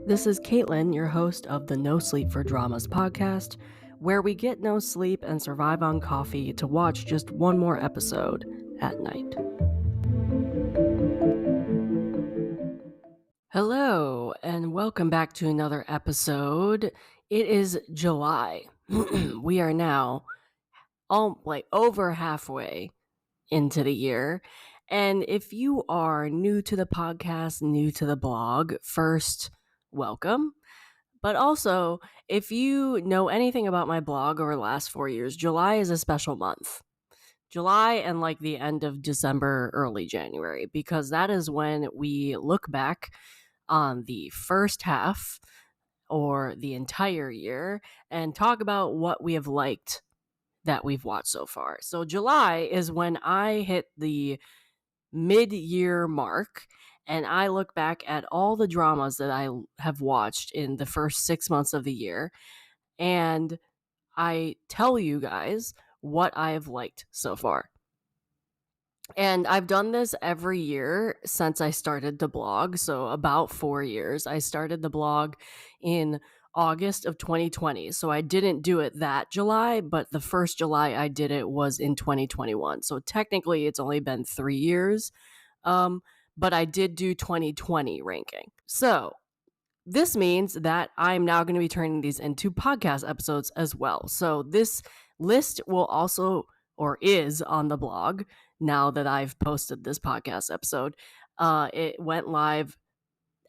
This is Caitlin, your host of the NoSleep4Dramas Podcast, where we get no sleep and survive on coffee to watch just one more episode at night. Hello, and welcome back to another episode. It is July. We are now over halfway into the year. And if you are new to the podcast, new to the blog, first, welcome. But also, if you know anything about my blog over the last 4 years, July is a special month. July and like the end of December, early January, because that is when we look back on the first half or the entire year and talk about what we have liked that we've watched so far. So July is when I hit the mid-year mark and I look back at all the dramas that I have watched in the first 6 months of the year and I tell you guys what I have liked so far. And I've done this every year since I started the blog, so about 4 years. I started the blog in August of 2020, so I didn't do it that July, but the first July I did it was in 2021. So technically it's only been 3 years, but I did do 2020 ranking. So this means that I'm now going to be turning these into podcast episodes as well. So this list will also, or is on the blog now that I've posted this podcast episode. It went live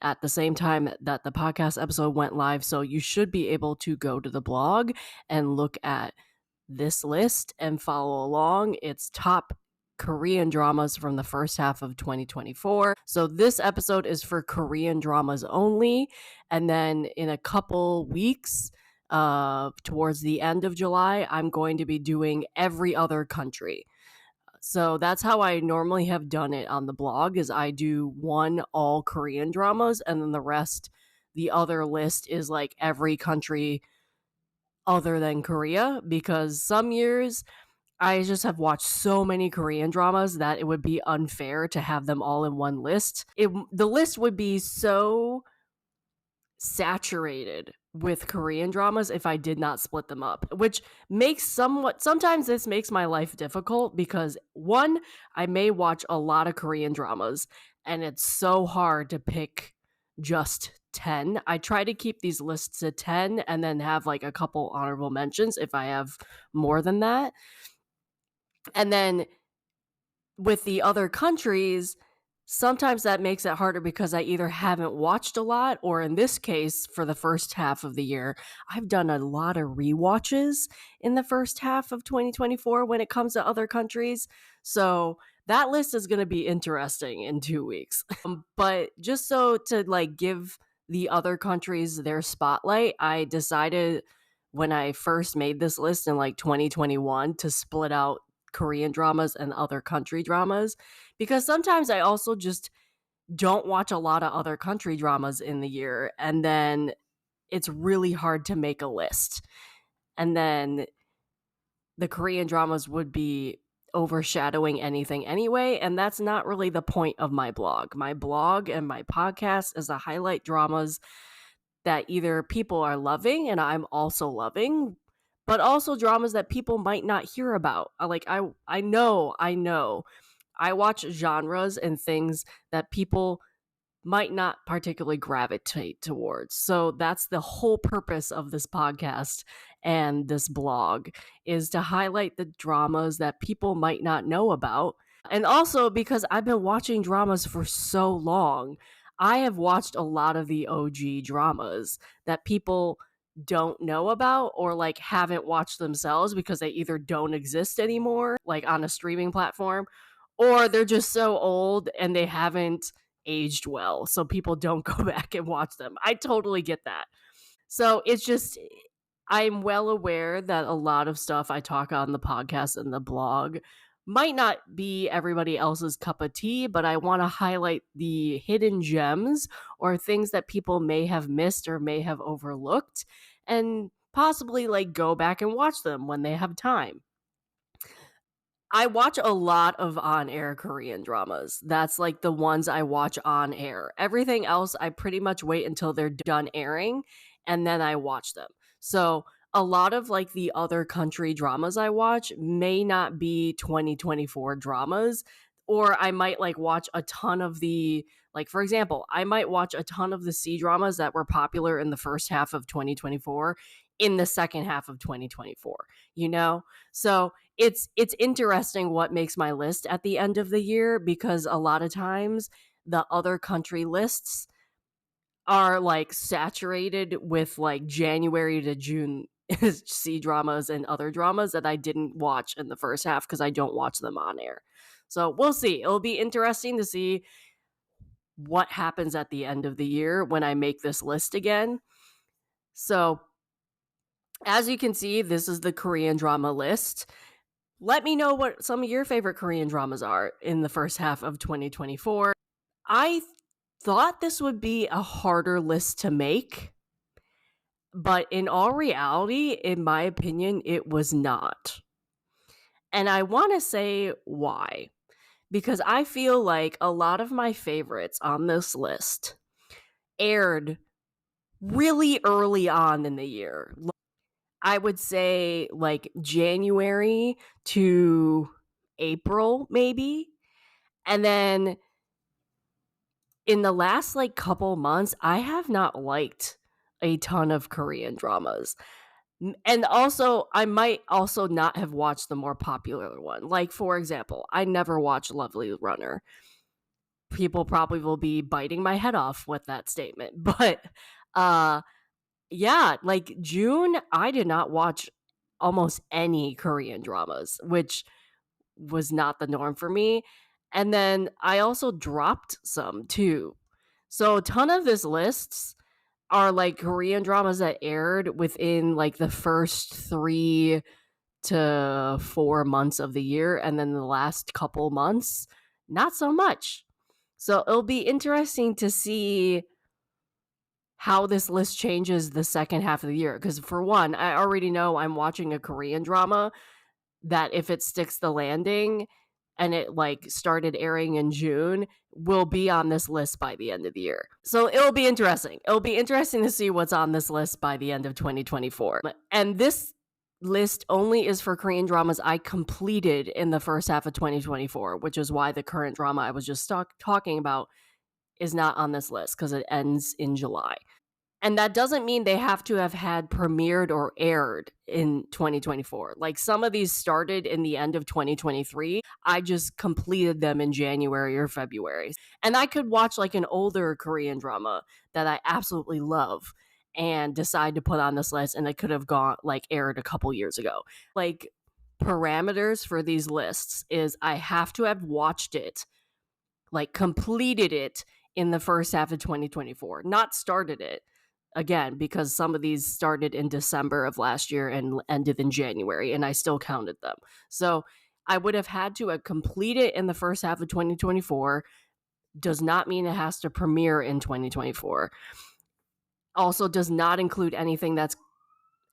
at the same time that the podcast episode went live. So you should be able to go to the blog and look at this list and follow along. It's top Korean dramas from the first half of 2024. So this episode is for Korean dramas only. And then in a couple weeks, towards the end of July, I'm going to be doing every other country. So that's how I normally have done it on the blog, is I do one all Korean dramas and then the rest, the other list is like every country other than Korea, because some years I just have watched so many Korean dramas that it would be unfair to have them all in one list. The list would be so saturated with Korean dramas if I did not split them up, which makes sometimes this makes my life difficult because one, I may watch a lot of Korean dramas and it's so hard to pick just 10. I try to keep these lists at 10 and then have like a couple honorable mentions if I have more than that. And then with the other countries, sometimes that makes it harder because I either haven't watched a lot, or in this case, for the first half of the year, I've done a lot of rewatches in the first half of 2024 when it comes to other countries. So that list is going to be interesting in 2 weeks. But just so to like give the other countries their spotlight, I decided when I first made this list in like 2021 to split out Korean dramas and other country dramas, because sometimes I also just don't watch a lot of other country dramas in the year, and then it's really hard to make a list. And then the Korean dramas would be overshadowing anything anyway, and that's not really the point of my blog. My blog and my podcast is to highlight dramas that either people are loving and I'm also loving, but also dramas that people might not hear about. I know I watch genres and things that people might not particularly gravitate towards. So that's the whole purpose of this podcast and this blog, is to highlight the dramas that people might not know about. And also because I've been watching dramas for so long, I have watched a lot of the OG dramas that people don't know about or like haven't watched themselves because they either don't exist anymore, like on a streaming platform, or they're just so old and they haven't aged well, so people don't go back and watch them. I totally get that. So it's just, I'm well aware that a lot of stuff I talk on the podcast and the blog might not be everybody else's cup of tea, but I want to highlight the hidden gems or things that people may have missed or may have overlooked, and possibly like go back and watch them when they have time. I watch a lot of on-air Korean dramas. That's like the ones I watch on air. Everything else, I pretty much wait until they're done airing and then I watch them. So a lot of like the other country dramas I watch may not be 2024 dramas, or I might like watch a ton of the, like, for example, I might watch a ton of the C dramas that were popular in the first half of 2024 in the second half of 2024, you know? So it's interesting what makes my list at the end of the year, because a lot of times the other country lists are like saturated with like January to June C dramas and other dramas that I didn't watch in the first half because I don't watch them on air. So we'll see. It'll be interesting to see what happens at the end of the year when I make this list again. So as you can see, this is the Korean drama list. Let me know what some of your favorite Korean dramas are in the first half of 2024. I thought this would be a harder list to make, but in all reality, in my opinion, it was not. And I want to say why. Because I feel like a lot of my favorites on this list aired really early on in the year. I would say like January to April, maybe. And then in the last like couple months, I have not liked a ton of Korean dramas. And also, I might also not have watched the more popular one. Like, for example, I never watched Lovely Runner. People probably will be biting my head off with that statement. But yeah, like June, I did not watch almost any Korean dramas, which was not the norm for me. And then I also dropped some too. So a ton of this lists are like Korean dramas that aired within like the first 3 to 4 months of the year, and then the last couple months, not so much. So it'll be interesting to see how this list changes the second half of the year. Because for one, I already know I'm watching a Korean drama that if it sticks the landing and it like started airing in June, will be on this list by the end of the year. So it'll be interesting. It'll be interesting to see what's on this list by the end of 2024. And this list only is for Korean dramas I completed in the first half of 2024, which is why the current drama I was just talking about is not on this list because it ends in July. And that doesn't mean they have to have had premiered or aired in 2024. Like some of these started in the end of 2023. I just completed them in January or February. And I could watch like an older Korean drama that I absolutely love and decide to put on this list, and it could have gone like aired a couple years ago. Like parameters for these lists is I have to have watched it, like completed it in the first half of 2024, not started it. Again, because some of these started in December of last year and ended in January, and I still counted them. So I would have had to have completed in the first half of 2024. Does not mean it has to premiere in 2024. Also does not include anything that's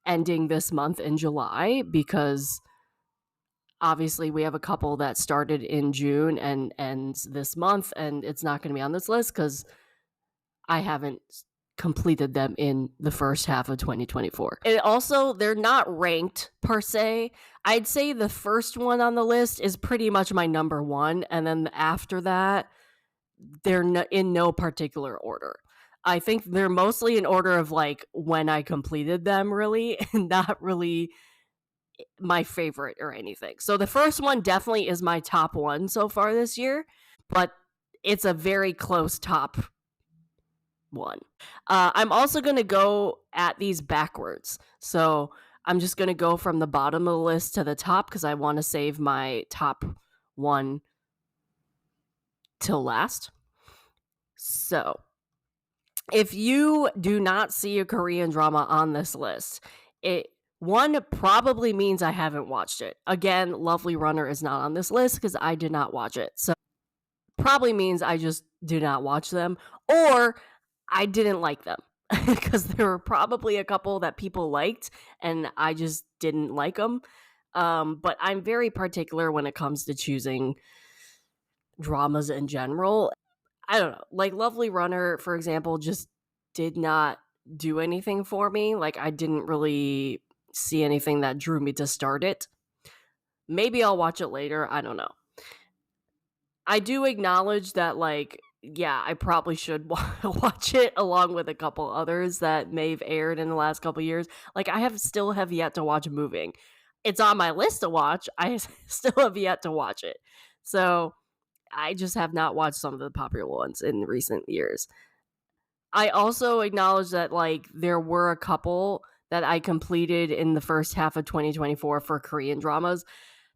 ending this month in July, because obviously we have a couple that started in June and ends this month, and it's not going to be on this list because I haven't completed them in the first half of 2024. And also, they're not ranked per se. I'd say the first one on the list is pretty much my number one, and then after that, they're in no particular order. I think they're mostly in order of like when I completed them, really, and not really my favorite or anything. So the first one definitely is my top one so far this year, but it's a very close top one. I'm also going to go at these backwards. So I'm just going to go from the bottom of the list to the top because I want to save my top one till last. So if you do not see a Korean drama on this list, it one probably means I haven't watched it. Again, Lovely Runner is not on this list because I did not watch it. So probably means I just did not watch them, or I didn't like them because there were probably a couple that people liked and I just didn't like them. But I'm very particular when it comes to choosing dramas in general. I don't know. Like Lovely Runner, for example, just did not do anything for me. Like I didn't really see anything that drew me to start it. Maybe I'll watch it later. I don't know. I do acknowledge that, like, yeah, I probably should watch it along with a couple others that may have aired in the last couple years. Like, I still have yet to watch Moving. It's on my list to watch. I still have yet to watch it. So I just have not watched some of the popular ones in recent years. I also acknowledge that, like, there were a couple that I completed in the first half of 2024 for Korean dramas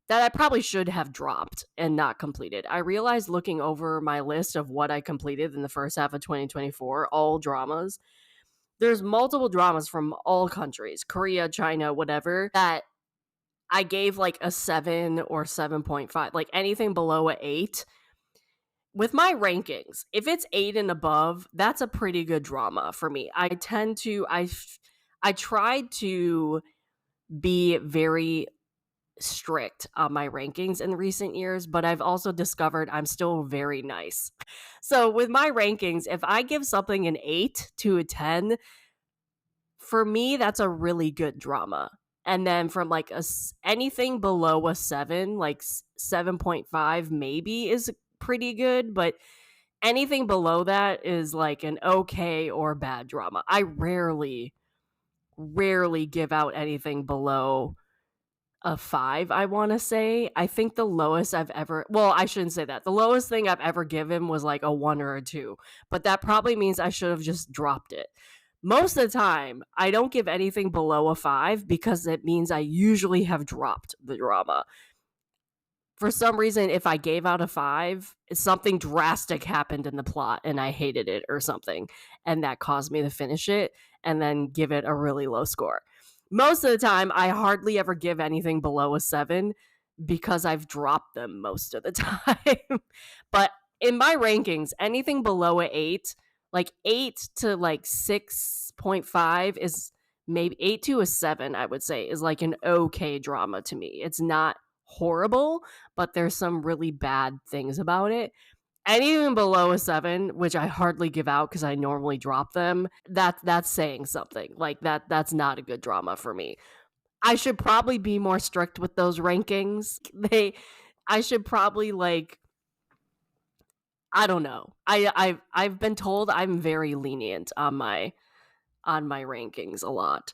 that I probably should have dropped and not completed. I realized looking over my list of what I completed in the first half of 2024, all dramas, there's multiple dramas from all countries, Korea, China, whatever, that I gave like a 7 or 7.5, like anything below a 8. With my rankings, if it's 8 and above, that's a pretty good drama for me. I tried to be very strict on my rankings in recent years, but I've also discovered I'm still very nice. So with my rankings, if I give something an 8 to a 10, for me, that's a really good drama. And then from like anything below a 7, like 7.5 maybe is pretty good, but anything below that is like an okay or bad drama. I rarely give out anything below a 5, I want to say. I think the lowest I've ever, well, I shouldn't say that. The lowest thing I've ever given was like a 1 or a 2, but that probably means I should have just dropped it. Most of the time, I don't give anything below a 5 because it means I usually have dropped the drama. For some reason, if I gave out a 5, something drastic happened in the plot and I hated it or something, and that caused me to finish it and then give it a really low score. Most of the time, I hardly ever give anything below a 7 because I've dropped them most of the time. But in my rankings, anything below a 8, like 8 to like 6.5 is maybe 8 to a 7, I would say, is like an okay drama to me. It's not horrible, but there's some really bad things about it. And even below a 7, which I hardly give out because I normally drop them, that's saying something. Like that's not a good drama for me. I should probably be more strict with those rankings. I should probably like, I don't know. I've been told I'm very lenient on my rankings a lot,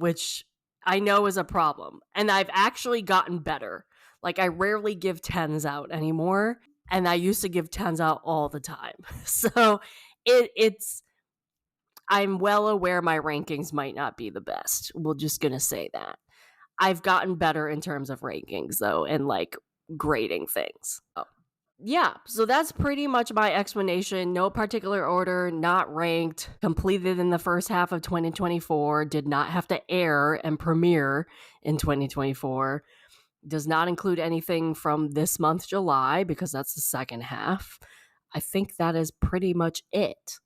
which I know is a problem. And I've actually gotten better. Like I rarely give 10s out anymore. And I used to give 10s out all the time. So it's I'm well aware my rankings might not be the best. We're just going to say that. I've gotten better in terms of rankings though, and like grading things. Yeah, so that's pretty much my explanation. No particular order, not ranked, completed in the first half of 2024, did not have to air and premiere in 2024. Does not include anything from this month, July, because that's the second half. I think that is pretty much it.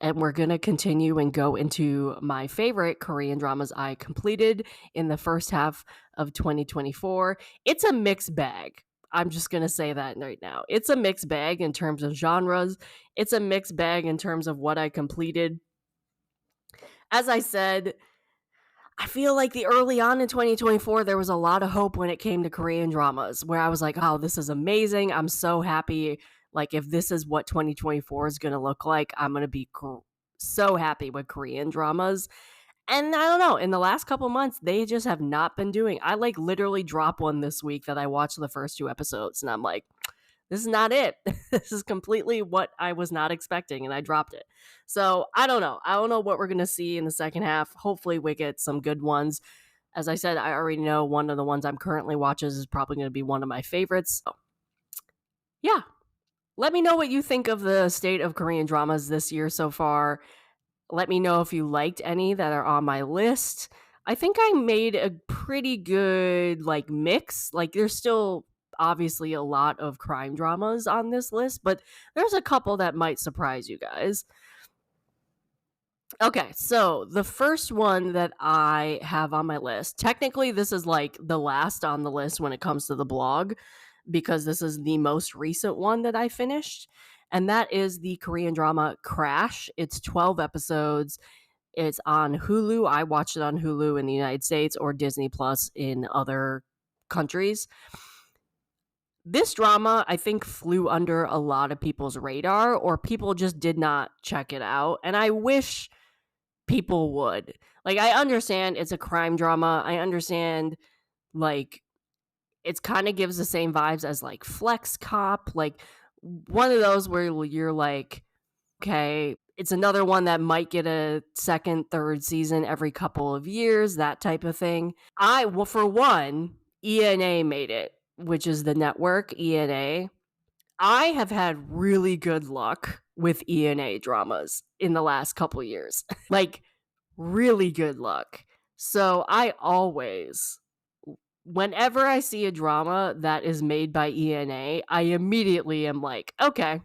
And we're going to continue and go into my favorite Korean dramas I completed in the first half of 2024. It's a mixed bag. I'm just going to say that right now. It's a mixed bag in terms of genres. It's a mixed bag in terms of what I completed. As I said, I feel like the early on in 2024, there was a lot of hope when it came to Korean dramas where I was like, oh, this is amazing. I'm so happy. Like, if this is what 2024 is going to look like, I'm going to be so happy with Korean dramas. And I don't know, in the last couple months, they just have not been doing. I like literally dropped one this week that I watched the first 2 episodes, and I'm like, this is not it. This is completely what I was not expecting, and I dropped it. So I don't know. I don't know what we're going to see in the second half. Hopefully we get some good ones. As I said, I already know one of the ones I'm currently watching is probably going to be one of my favorites. So, yeah. Let me know what you think of the state of Korean dramas this year so far. Let me know if you liked any that are on my list. I think I made a pretty good like mix. Like there's still obviously a lot of crime dramas on this list, but there's a couple that might surprise you guys. Okay, so the first one that I have on my list, technically, this is like the last on the list when it comes to the blog, because this is the most recent one that I finished. And that is the Korean drama Crash. It's 12 episodes. It's on Hulu. I watched it on Hulu in the United States or Disney Plus in other countries. This drama, I think, flew under a lot of people's radar, or people just did not check it out. And I wish people would. Like, I understand it's a crime drama. I understand, like, it's kind of gives the same vibes as like Flex Cop, like one of those where you're like, okay, it's another one that might get a second, third season every couple of years, that type of thing. Well, for one, ENA made it, which is the network ENA. I have had really good luck with ENA dramas in the last couple years. Like, really good luck. So I always, whenever I see a drama that is made by ENA, I immediately am like, okay,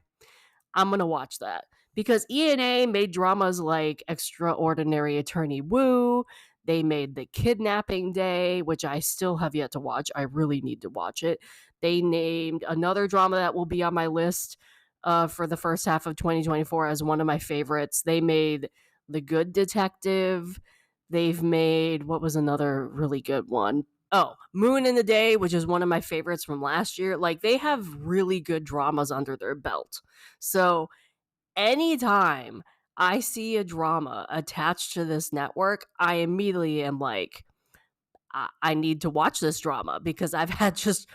I'm going to watch that. Because ENA made dramas like Extraordinary Attorney Woo. They made The Kidnapping Day, which I still have yet to watch. I really need to watch it. They named another drama that will be on my list for the first half of 2024 as one of my favorites. They made The Good Detective. They've made, what was another really good one? Oh, Moon in the Day, which is one of my favorites from last year. Like, they have really good dramas under their belt. So anytime I see a drama attached to this network, I immediately am like, I need to watch this drama, because I've had just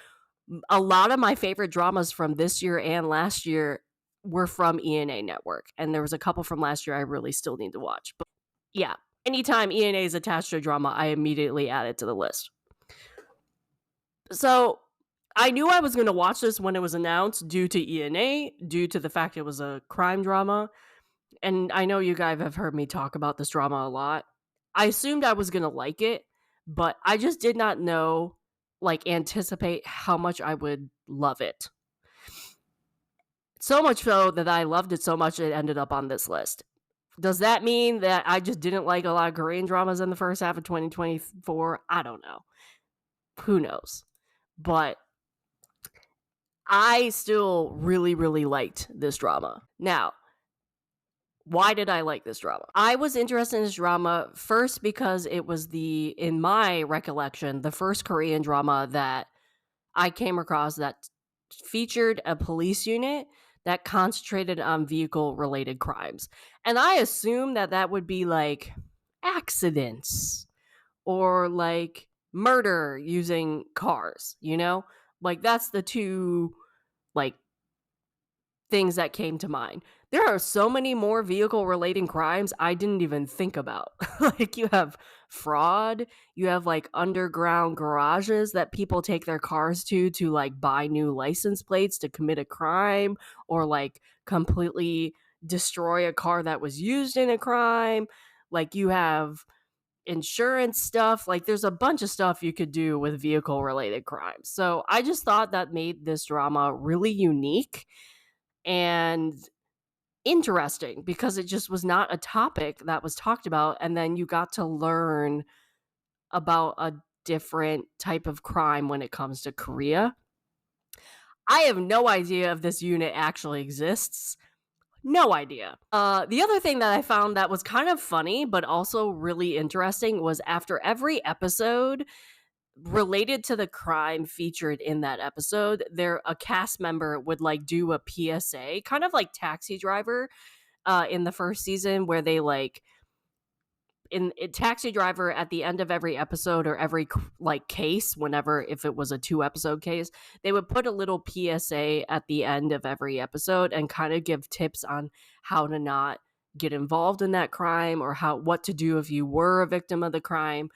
a lot of my favorite dramas from this year and last year were from ENA Network. And there was a couple from last year I really still need to watch. But yeah, anytime ENA is attached to a drama, I immediately add it to the list. So I knew I was going to watch this when it was announced due to ENA, due to the fact it was a crime drama. And I know you guys have heard me talk about this drama a lot. I assumed I was going to like it, but I just did not know, like, anticipate how much I would love it. So much so that I loved it so much it ended up on this list. Does that mean that I just didn't like a lot of Korean dramas in the first half of 2024? I don't know. Who knows? But I still really, really liked this drama. Now, why did I like this drama? I was interested in this drama first because it was in my recollection, the first Korean drama that I came across that featured a police unit that concentrated on vehicle-related crimes. And I assumed that would be like accidents or like murder using cars, Like, that's the two, like, things that came to mind. There are so many more vehicle relating crimes I didn't even think about. Like, you have fraud, you have like underground garages that people take their cars to like buy new license plates to commit a crime, or like completely destroy a car that was used in a crime. Like, you have insurance stuff. Like, there's a bunch of stuff you could do with vehicle related crimes. So I just thought that made this drama really unique and interesting, because it just was not a topic that was talked about, and then you got to learn about a different type of crime when it comes to Korea. I have no idea if this unit actually exists. No idea. The other thing that I found that was kind of funny but also really interesting was after every episode related to the crime featured in that episode, a cast member would like do a PSA, kind of like Taxi Driver in the first season, where they like in Taxi Driver at the end of every episode or every like case, whenever, if it was a 2-episode case, they would put a little PSA at the end of every episode and kind of give tips on how to not get involved in that crime, or what to do if you were a victim of the crime.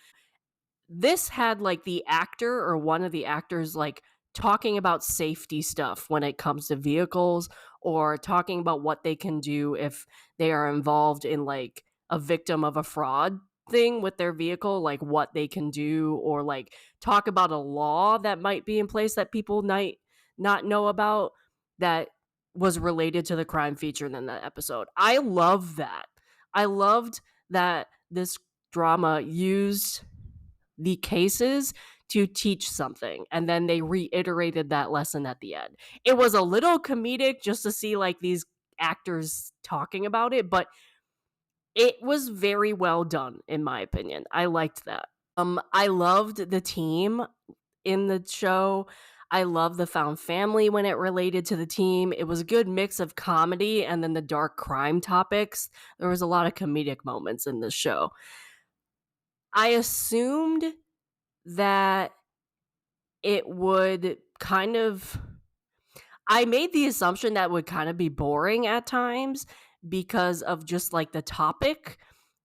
This had like the actor or one of the actors like talking about safety stuff when it comes to vehicles, or talking about what they can do if they are involved in like a victim of a fraud thing with their vehicle, like what they can do, or like talk about a law that might be in place that people might not know about that was related to the crime featured in that episode. I love that. I loved that this drama used the cases to teach something, and then they reiterated that lesson at the end. It was a little comedic just to see like these actors talking about it, but it was very well done in my opinion. I liked that. I loved the team in the show. I love the found family when it related to the team. It was a good mix of comedy and then the dark crime topics. There was a lot of comedic moments in this show. I assumed that it would kind of I made the assumption that would kind of be boring at times because of just like the topic,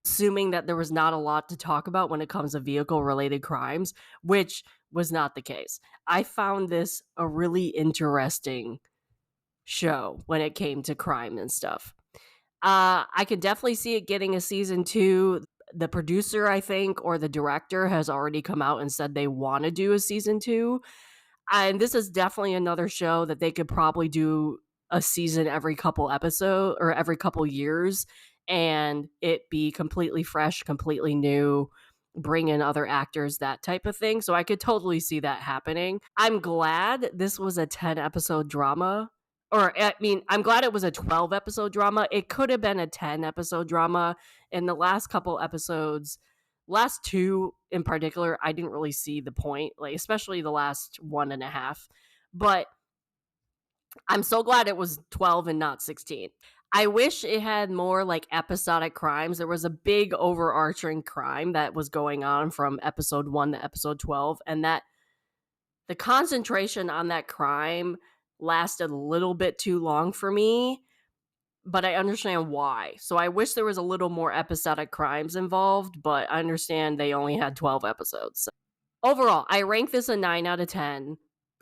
assuming that there was not a lot to talk about when it comes to vehicle related crimes, which was not the case. I found this a really interesting show when it came to crime and stuff. I could definitely see it getting a season 2. The producer, I think, or the director has already come out and said they want to do a season 2. And this is definitely another show that they could probably do a season every couple episode or every couple years and it be completely fresh, completely new, bring in other actors, that type of thing. So I could totally see that happening. I'm glad this was a 10 episode drama. Or, I mean, I'm glad it was a 12 episode drama. It could have been a 10 episode drama. In the last couple episodes, last 2 in particular, I didn't really see the point, like especially the last 1.5. But I'm so glad it was 12 and not 16. I wish it had more like episodic crimes. There was a big overarching crime that was going on from episode 1 to episode 12, and that the concentration on that crime lasted a little bit too long for me, but I understand why. So I wish there was a little more episodic crimes involved, but I understand they only had 12 episodes. So overall, I rank this a 9 out of 10.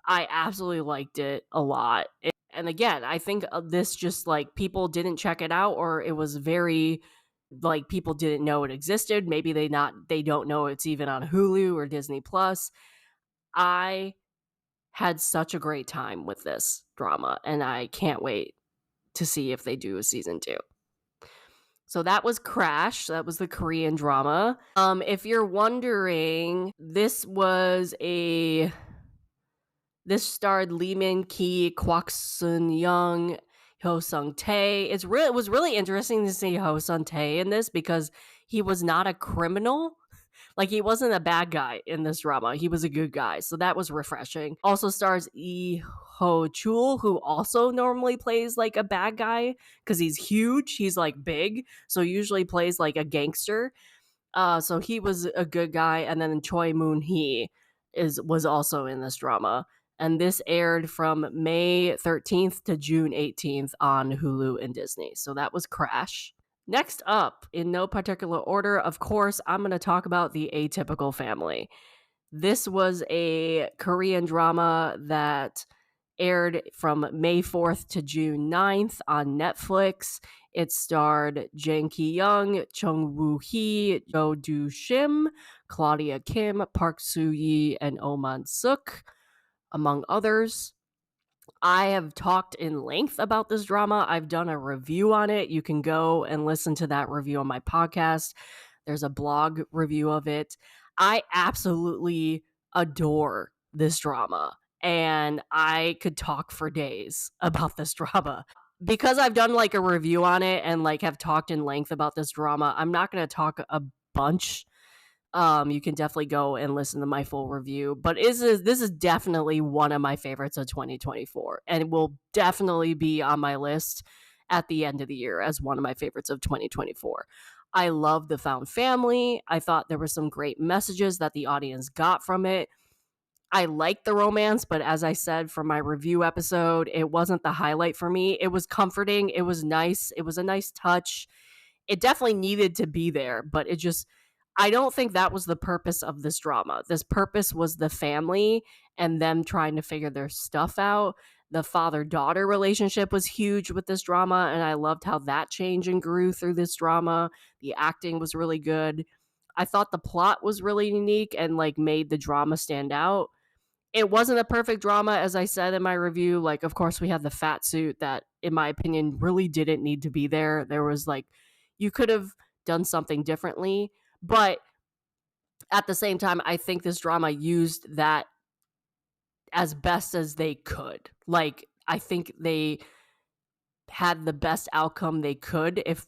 I absolutely liked it a lot. And again, I think this just like people didn't check it out, or it was very like people didn't know it existed. Maybe they don't know it's even on Hulu or Disney Plus. I had such a great time with this drama, and I can't wait to see if they do a season 2. So that was Crash. That was the Korean drama. If you're wondering, this starred Lee Min Ki, Kwak Sun Young, Ho Sung Tae. It was really interesting to see Ho Sung Tae in this because he was not a criminal. Like, he wasn't a bad guy in this drama. He was a good guy. So that was refreshing. Also stars Lee Ho Chul, who also normally plays like a bad guy because he's huge. He's like big. So usually plays like a gangster. So he was a good guy. And then Choi Moon Hee was also in this drama. And this aired from May 13th to June 18th on Hulu and Disney. So that was Crash. Next up, in no particular order, of course, I'm going to talk about The Atypical Family. This was a Korean drama that aired from May 4th to June 9th on Netflix. It starred Jang Ki-young, Chung Woo-hee, Jo Do-shim, Claudia Kim, Park Soo-yi, and Oh Man-suk, among others. I have talked in length about this drama. I've done a review on it. You can go and listen to that review on my podcast. There's a blog review of it. I absolutely adore this drama, and I could talk for days about this drama. Because I've done like a review on it and like have talked in length about this drama, I'm not going to talk a bunch. You can definitely go and listen to my full review. But this is definitely one of my favorites of 2024, and it will definitely be on my list at the end of the year as one of my favorites of 2024. I love the found family. I thought there were some great messages that the audience got from it. I liked the romance, but as I said from my review episode, it wasn't the highlight for me. It was comforting. It was nice. It was a nice touch. It definitely needed to be there, but I don't think that was the purpose of this drama. This purpose was the family and them trying to figure their stuff out. The father-daughter relationship was huge with this drama, and I loved how that changed and grew through this drama. The acting was really good. I thought the plot was really unique and like made the drama stand out. It wasn't a perfect drama, as I said in my review. Like, of course, we had the fat suit that, in my opinion, really didn't need to be there. There was like you could have done something differently. But at the same time, I think this drama used that as best as they could. Like, I think they had the best outcome they could if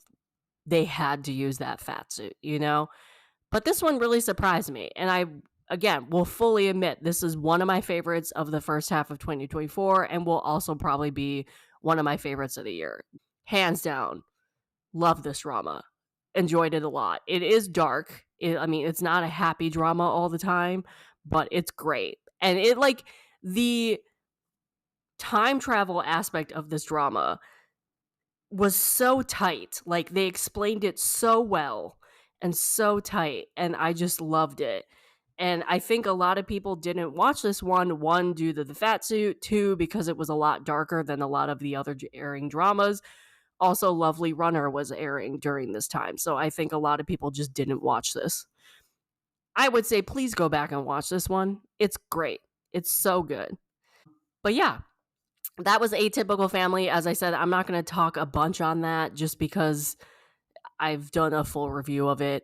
they had to use that fat suit, you know? But this one really surprised me. And I, again, will fully admit this is one of my favorites of the first half of 2024 and will also probably be one of my favorites of the year. Hands down, love this drama. Enjoyed it a lot. It is dark. It's not a happy drama all the time, but it's great. And it, like, the time travel aspect of this drama was so tight. Like, they explained it so well and so tight, and I just loved it. And I think a lot of people didn't watch this one, due to the fat suit, two, because it was a lot darker than a lot of the other airing dramas. Also, Lovely Runner was airing during this time, so I think a lot of people just didn't watch this. I would say please go back and watch this one. It's great. It's so good. But yeah, that was Atypical Family. As I said, I'm not going to talk a bunch on that just because I've done a full review of it.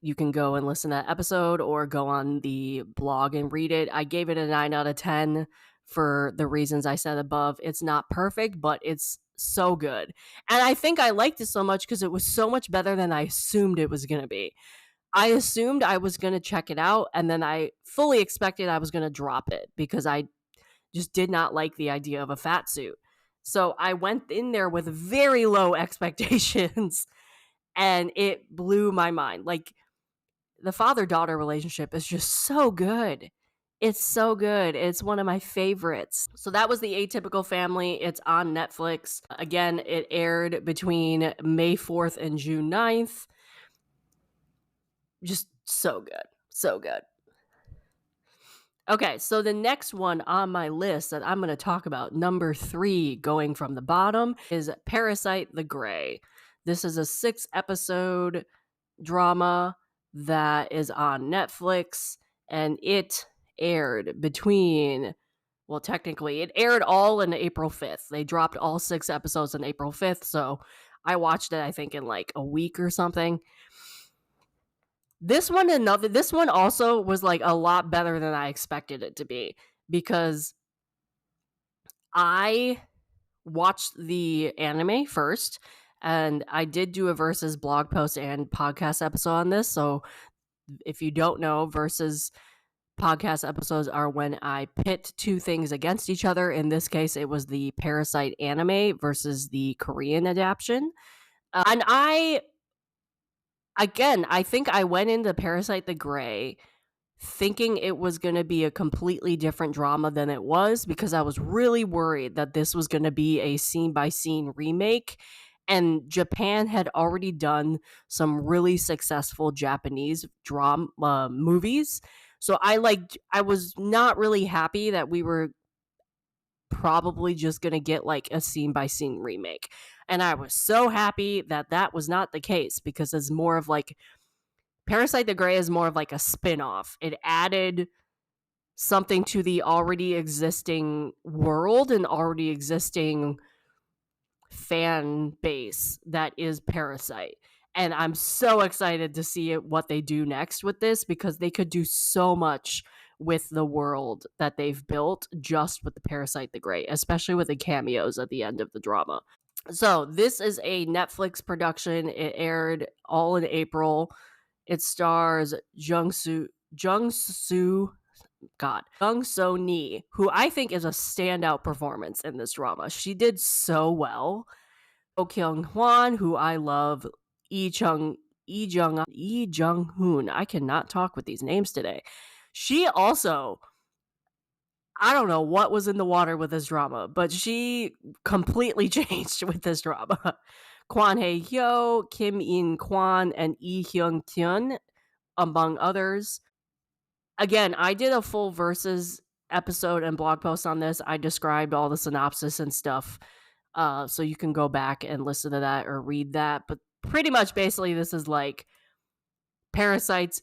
You can go and listen to that episode or go on the blog and read it. I gave it a 9 out of 10 for the reasons I said above. It's not perfect, but it's so good. And I think I liked it so much because it was so much better than I assumed it was going to be. I assumed I was going to check it out, and then I fully expected I was going to drop it because I just did not like the idea of a fat suit. So I went in there with very low expectations, and it blew my mind. Like, the father-daughter relationship is just so good. It's so good. It's one of my favorites. So that was The Atypical Family. It's on Netflix. Again, it aired between May 4th and June 9th. Just so good. So good. Okay, so the next one on my list that I'm going to talk about, number 3, going from the bottom, is Parasite the Grey. This is a 6-episode drama that is on Netflix, and it aired between, well, technically, it aired all in April 5th. They dropped all 6 episodes on April 5th, so I watched it, I think, in like a week or something. This one also was like a lot better than I expected it to be, because I watched the anime first, and I did do a Versus blog post and podcast episode on this. So if you don't know, Versus podcast episodes are when I pit two things against each other. In this case, it was the Parasite anime versus the Korean adaptation. And I think I went into Parasite the Grey thinking it was going to be a completely different drama than it was, because I was really worried that this was going to be a scene-by-scene remake, and Japan had already done some really successful Japanese drama movies. So I was not really happy that we were probably just going to get like a scene-by-scene remake. And I was so happy that that was not the case, because it's more of like Parasite the Grey is more of like a spin-off. It added something to the already existing world and already existing fan base that is Parasite. And I'm so excited to see what they do next with this, because they could do so much with the world that they've built just with the Parasite the Grey, especially with the cameos at the end of the drama. So this is a Netflix production. It aired all in April. It stars Jung So Ni, who I think is a standout performance in this drama. She did so well. Oh Kyung Hwan, who I love. Lee Jung Hoon. I cannot talk with these names today. She also, I don't know what was in the water with this drama, but she completely changed with this drama. Kwon Hae Hyo, Kim In Kwan, and Lee Hyun Kyun, among others. Again, I did a full Versus episode and blog post on this. I described all the synopsis and stuff, so you can go back and listen to that or read that. But pretty much, basically, this is like parasites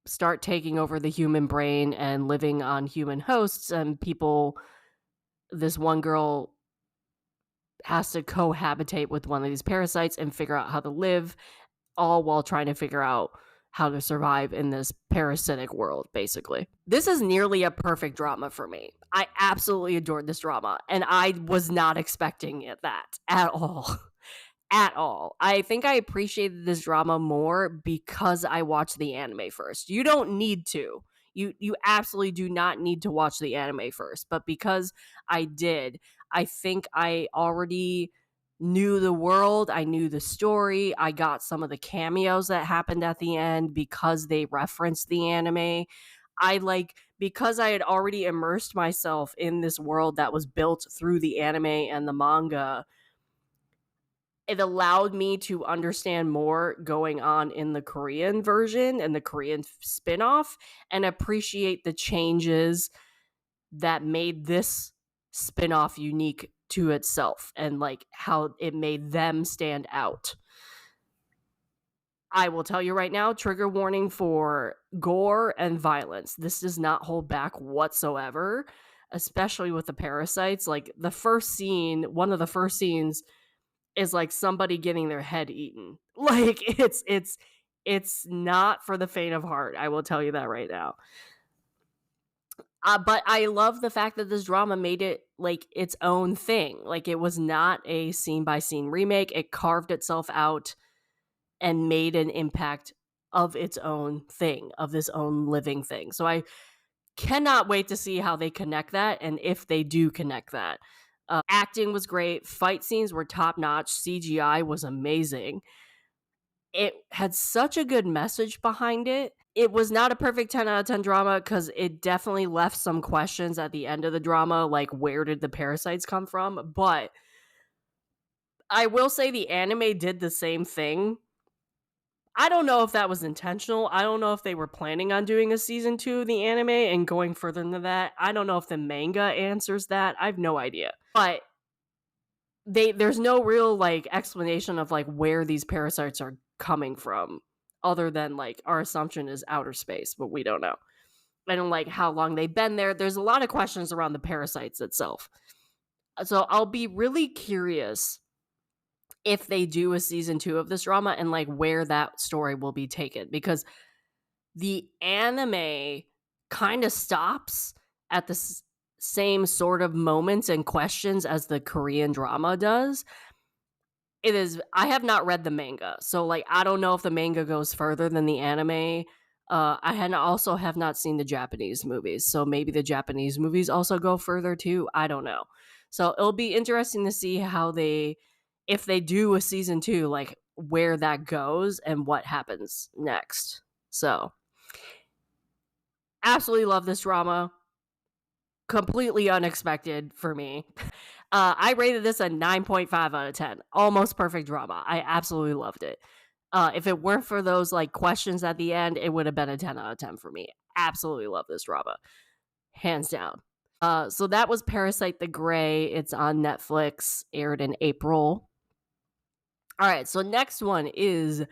start taking over the human brain and living on human hosts, and people, this one girl has to cohabitate with one of these parasites and figure out how to live, all while trying to figure out how to survive in this parasitic world, basically. This is nearly a perfect drama for me. I absolutely adored this drama, and I was not expecting that at all. At all. I think I appreciated this drama more because I watched the anime first. You don't need to. You absolutely do not need to watch the anime first, but because I did, I think I already knew the world, I knew the story, I got some of the cameos that happened at the end because they referenced the anime. Because I had already immersed myself in this world that was built through the anime and the manga, it allowed me to understand more going on in the Korean version and the Korean spin-off and appreciate the changes that made this spin-off unique to itself and like how it made them stand out. I will tell you right now, trigger warning for gore and violence. This does not hold back whatsoever, especially with the parasites. Like the first scene, one of the first scenes is like somebody getting their head eaten. Like it's not for the faint of heart. I will tell you that right now. But I love the fact that this drama made it like its own thing. Like it was not a scene by scene remake. It carved itself out and made an impact of its own thing, of this own living thing. So I cannot wait to see how they connect that and if they do connect that. Acting was great. Fight scenes were top notch. CGI was amazing. It had such a good message behind it. It was not a perfect 10 out of 10 drama because it definitely left some questions at the end of the drama, like where did the parasites come from? But I will say the anime did the same thing. I don't know if that was intentional. I don't know if they were planning on doing a season 2 of the anime and going further than that. I don't know if the manga answers that. I have no idea. But there's no real like explanation of like where these parasites are coming from other than like our assumption is outer space, but we don't know. And like how long they've been there. There's a lot of questions around the parasites itself. So I'll be really curious if they do a season 2 of this drama and like where that story will be taken, because the anime kind of stops at the same sort of moments and questions as the Korean drama does. I have not read the manga, so like I don't know if the manga goes further than the anime. I also have not seen the Japanese movies, so maybe the Japanese movies also go further too. I don't know. So it'll be interesting to see if they do a season 2, like where that goes and what happens next. So absolutely love this drama. Completely unexpected for me. I rated this a 9.5 out of 10. Almost perfect drama. I absolutely loved it. If it weren't for those like questions at the end, it would have been a 10 out of 10 for me. Absolutely love this drama. Hands down. So that was Parasite the Grey. It's on Netflix, aired in April. All right, so next one is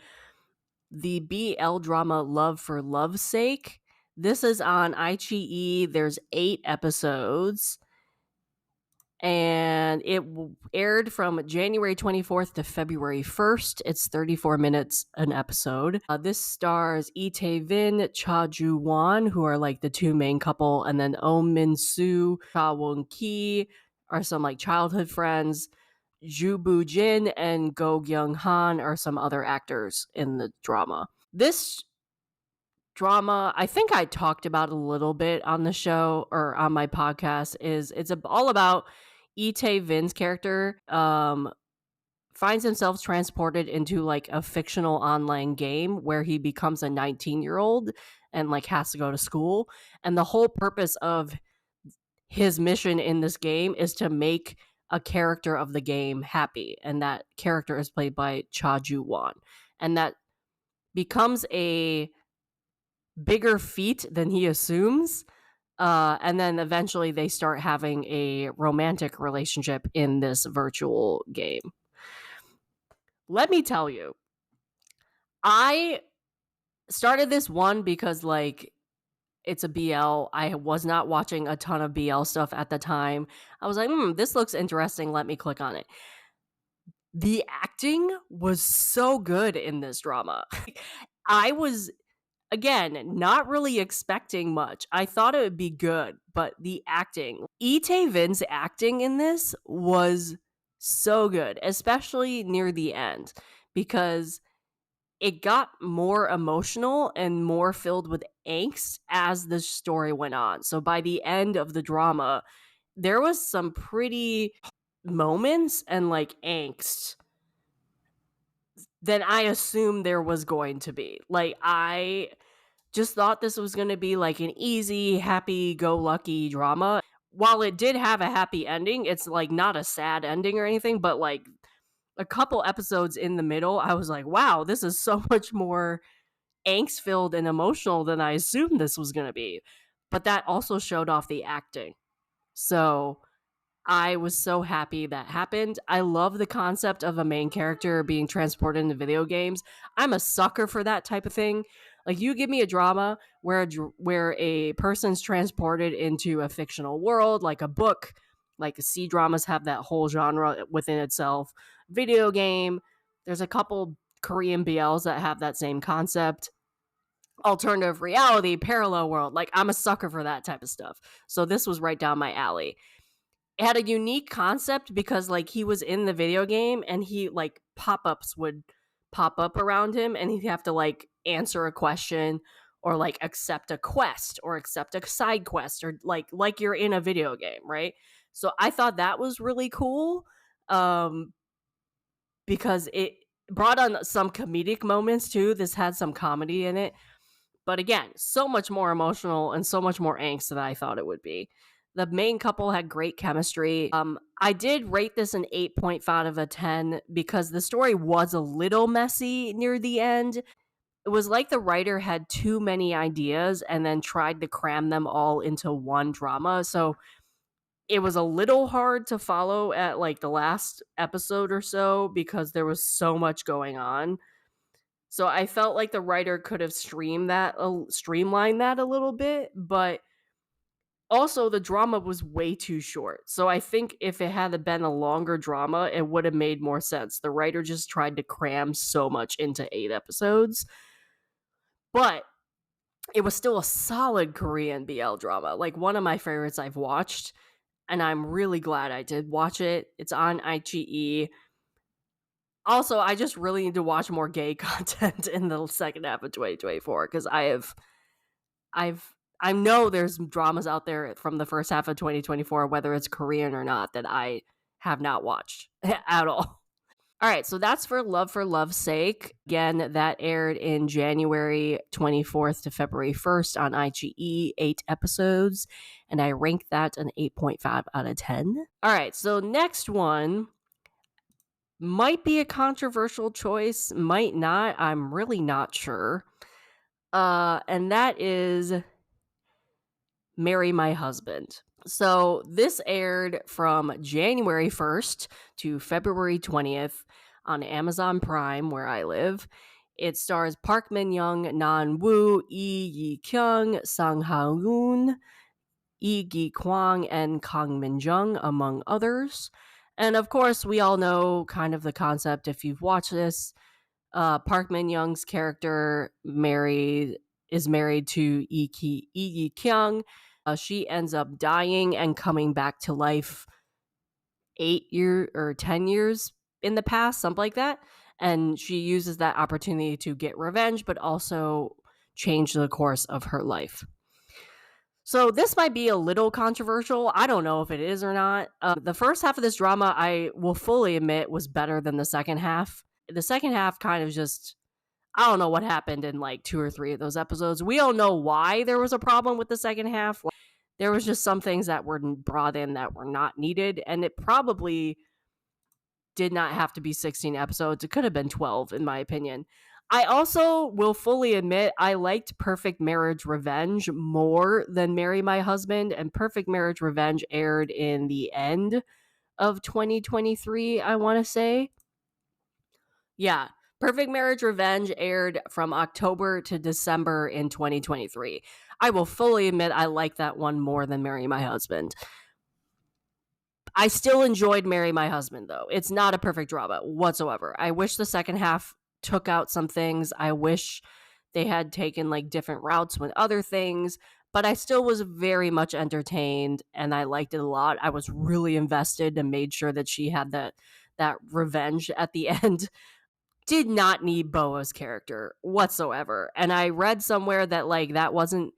the BL drama Love for Love's Sake. This is on iQIYI. There's 8 episodes. And it aired from January 24th to February 1st. It's 34 minutes an episode. This stars Lee Tae-vin, Cha Ju-won, who are like the 2 main couple, and then Oh Min-soo, Cha Won-ki are some like childhood friends. Ju Bu-jin and Go Kyung-han are some other actors in the drama. This drama, I think I talked about a little bit on the show or on my podcast, it's all about Lee Tae-vin's character finds himself transported into like a fictional online game where he becomes a 19-year-old and like has to go to school, and the whole purpose of his mission in this game is to make a character of the game happy, and that character is played by Cha Ju-won, and that becomes a bigger feat than he assumes, and then eventually they start having a romantic relationship in this virtual game. Let me tell you, I started this one because like it's a BL. I was not watching a ton of BL stuff at the time. I was like, this looks interesting. Let me click on it. The acting was so good in this drama. I was, again, not really expecting much. I thought it would be good, but the acting, Vin's acting in this was so good, especially near the end, because it got more emotional and more filled with angst as the story went on. So by the end of the drama, there was some pretty moments and like angst than I assumed there was going to be. Like, I just thought this was going to be like an easy, happy go lucky drama. While it did have a happy ending, it's like not a sad ending or anything, but like a couple episodes in the middle, I was like, wow, this is so much more angst filled and emotional than I assumed this was going to be. But that also showed off the acting. So I was so happy that happened. I love the concept of a main character being transported into video games. I'm a sucker for that type of thing. Like, you give me a drama where a person's transported into a fictional world, like a book, like C-dramas have that whole genre within itself. Video game, there's a couple Korean BLs that have that same concept. Alternative reality, parallel world. Like, I'm a sucker for that type of stuff. So this was right down my alley. It had a unique concept because like he was in the video game and he like pop-ups would pop up around him and he'd have to like answer a question or like accept a quest or accept a side quest or like you're in a video game, right? So I thought that was really cool because it brought on some comedic moments too. This had some comedy in it. But again, so much more emotional and so much more angst than I thought it would be. The main couple had great chemistry. I did rate this an 8.5 out of a 10 because the story was a little messy near the end. It was like the writer had too many ideas and then tried to cram them all into one drama. So it was a little hard to follow at like the last episode or so because there was so much going on. So I felt like the writer could have streamlined that a little bit, but also the drama was way too short. So I think if it had been a longer drama, it would have made more sense. The writer just tried to cram so much into 8 episodes. But it was still a solid Korean BL drama, like one of my favorites I've watched, and I'm really glad I did watch it. It's on iQIYI. Also, I just really need to watch more gay content in the second half of 2024 because I know there's dramas out there from the first half of 2024, whether it's Korean or not, that I have not watched at all. All right, so that's for Love's Sake. Again, that aired in January 24th to February 1st on iQIYI, 8 episodes, and I ranked that an 8.5 out of 10. All right, so next one might be a controversial choice, might not. I'm really not sure. And that is Marry My Husband. So this aired from January 1st to February 20th on Amazon Prime, where I live. It stars Park Min-young, Nan Woo, Lee Yi-kyung, Sang Ha-eun, Lee Gi-kwang, and Kang Min-jung, among others. And of course, we all know kind of the concept if you've watched this. Park Min-young's character is married to Lee Yi-kyung. She ends up dying and coming back to life 8 years or 10 years in the past, something like that. And she uses that opportunity to get revenge, but also change the course of her life. So this might be a little controversial. I don't know if it is or not. The first half of this drama, I will fully admit, was better than the second half. The second half kind of just, I don't know what happened in like 2 or 3 of those episodes. We don't know why there was a problem with the second half. There was just some things that were brought in that were not needed, and it probably did not have to be 16 episodes. It could have been 12, in my opinion. I also will fully admit I liked Perfect Marriage Revenge more than Marry My Husband, and Perfect Marriage Revenge aired in the end of 2023, I want to say. Yeah, Perfect Marriage Revenge aired from October to December in 2023. I will fully admit I like that one more than Marry My Husband. I still enjoyed Marry My Husband, though. It's not a perfect drama whatsoever. I wish the second half took out some things. I wish they had taken like different routes with other things, but I still was very much entertained and I liked it a lot. I was really invested and made sure that she had that revenge at the end. Did not need Boa's character whatsoever. And I read somewhere that like that wasn't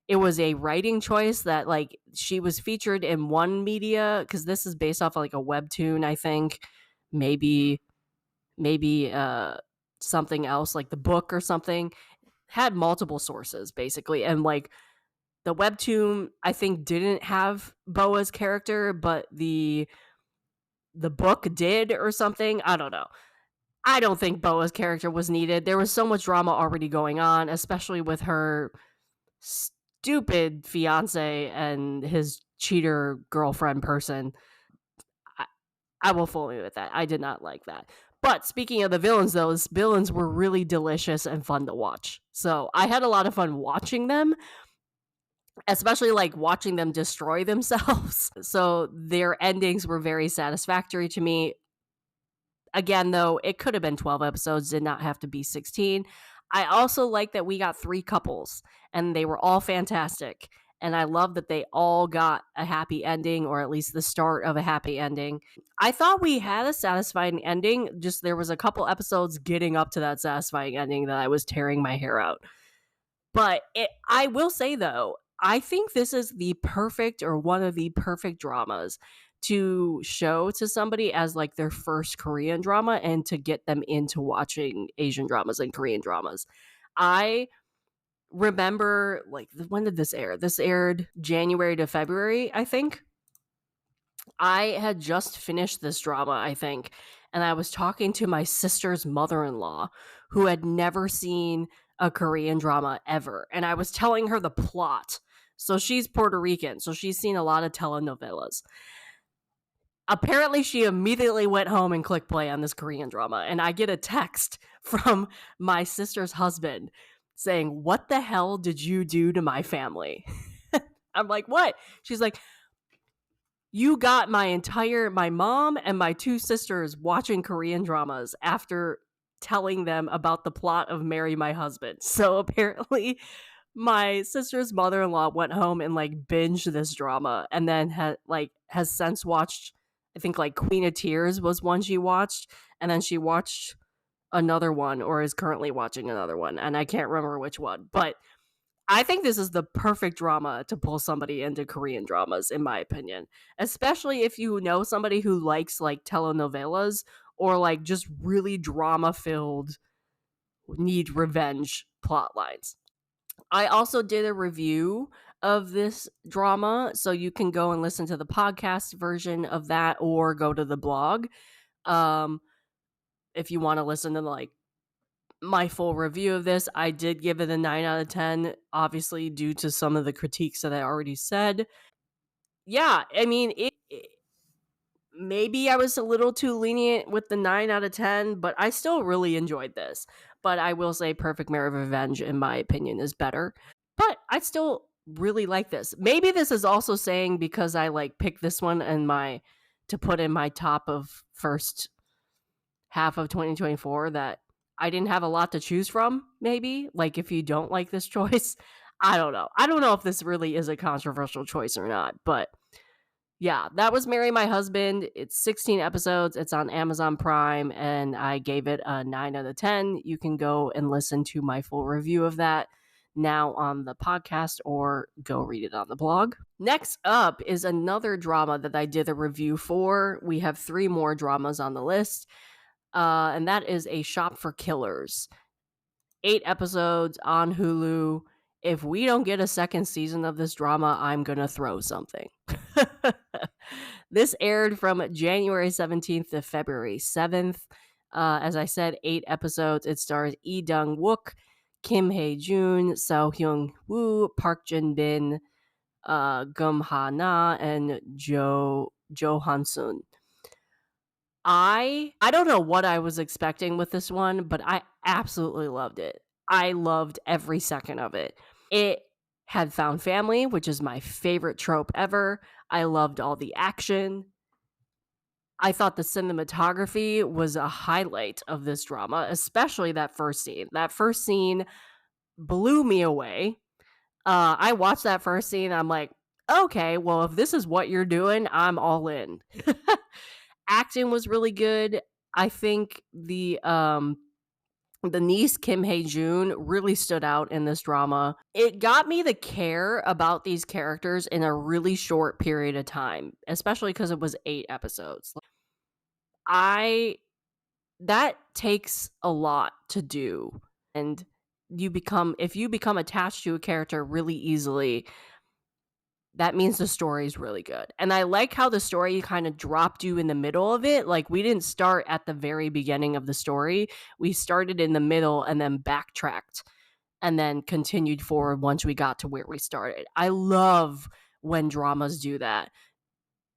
it was a writing choice that like she was featured in one media because this is based off of, like a webtoon, I think. Maybe something else like the book or something. Had multiple sources basically. And like the webtoon I think didn't have Boa's character, but the book did or something. I don't know. I don't think Boa's character was needed. There was so much drama already going on, especially with her stupid fiance and his cheater girlfriend person. I, I will fully admit that. I did not like that. But speaking of the villains, those villains were really delicious and fun to watch. So I had a lot of fun watching them, especially like watching them destroy themselves. So their endings were very satisfactory to me. Again, though, it could have been 12 episodes, did not have to be 16. I also like that we got 3 couples and they were all fantastic. And I love that they all got a happy ending, or at least the start of a happy ending. I thought we had a satisfying ending, just there was a couple episodes getting up to that satisfying ending that I was tearing my hair out. But I will say, though, I think this is the perfect or one of the perfect dramas to show to somebody as like their first Korean drama and to get them into watching Asian dramas and Korean dramas. I remember, like, when did this air? This aired January to February, I think. I had just finished this drama, I think, and I was talking to my sister's mother-in-law who had never seen a Korean drama ever, and I was telling her the plot. So she's Puerto Rican, so she's seen a lot of telenovelas. Apparently, she immediately went home and clicked play on this Korean drama, and I get a text from my sister's husband saying, "What the hell did you do to my family?" I'm like, "What?" She's like, "You got my mom and my 2 sisters watching Korean dramas after telling them about the plot of Marry My Husband." So apparently my sister's mother-in-law went home and like binged this drama and then has since watched, I think, like Queen of Tears was one she watched, and then she watched another one or is currently watching another one, and I can't remember which one. But I think this is the perfect drama to pull somebody into Korean dramas, in my opinion. Especially if you know somebody who likes like telenovelas or like just really drama-filled, need revenge plot lines. I also did a review of this drama, so you can go and listen to the podcast version of that or go to the blog. If you want to listen to like my full review of this, I did give it a 9 out of 10, obviously due to some of the critiques that I already said. Yeah, I mean, maybe I was a little too lenient with the 9 out of 10, but I still really enjoyed this. But I will say Perfect Mirror Revenge, in my opinion, is better. But I still really like this. Maybe this is also saying because I like picked this one to put in my top of first half of 2024 that I didn't have a lot to choose from, maybe. Like if you don't like this choice, I don't know. I don't know if this really is a controversial choice or not, but yeah, that was Marry My Husband. It's 16 episodes. It's on Amazon Prime, and I gave it a 9 out of 10. You can go and listen to my full review of that now on the podcast or go read it on the blog. Next up is another drama that I did a review for. We have 3 more dramas on the list, and that is A Shop for Killers. 8 episodes on Hulu. If we don't get a second season of this drama, I'm gonna throw something. This aired from January 17th to February 7th. As I said, 8 episodes. It stars Lee Dong-wook, Kim Hae-jun, Seo Hyung-woo, Park Jin-bin, Gum Ha-na, and Jo Han-sun. I don't know what I was expecting with this one, but I absolutely loved it. I loved every second of it. It had found family, which is my favorite trope ever. I loved all the action. I thought the cinematography was a highlight of this drama, especially that first scene. That first scene blew me away. I watched that first scene, I'm like, "Okay, well, if this is what you're doing, I'm all in." Acting was really good. I think the niece, Kim Hae-joon, really stood out in this drama. It got me to care about these characters in a really short period of time, especially because it was 8 episodes. I that takes a lot to do, and if you become attached to a character really easily, that means the story is really good. And I like how the story kind of dropped you in the middle of it. Like, we didn't start at the very beginning of the story. We started in the middle and then backtracked and then continued forward once we got to where we started. I love when dramas do that,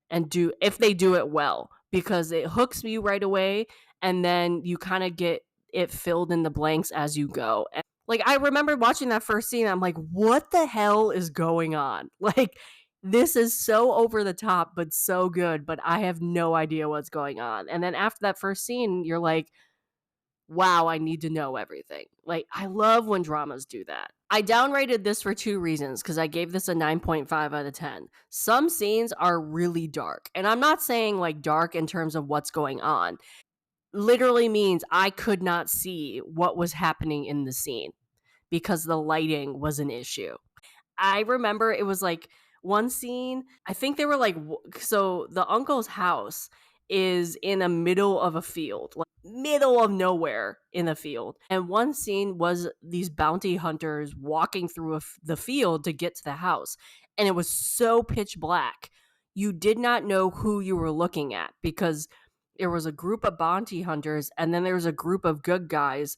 and if they do it well, because it hooks you right away and then you kind of get it filled in the blanks as you go. And, like, I remember watching that first scene, I'm like, what the hell is going on? Like, this is so over the top but so good, but I have no idea what's going on. And then after that first scene, you're like, wow, I need to know everything. Like, I love when dramas do that. I downrated this for 2 reasons, because I gave this a 9.5 out of 10. Some scenes are really dark, and I'm not saying like dark in terms of what's going on. Literally means I could not see what was happening in the scene because the lighting was an issue. I remember it was like one scene, I think they were like, so the uncle's house is in the middle of a field, like middle of nowhere in a field. And one scene was these bounty hunters walking through the field to get to the house. And it was so pitch black. You did not know who you were looking at, because there was a group of bounty hunters and then there was a group of good guys,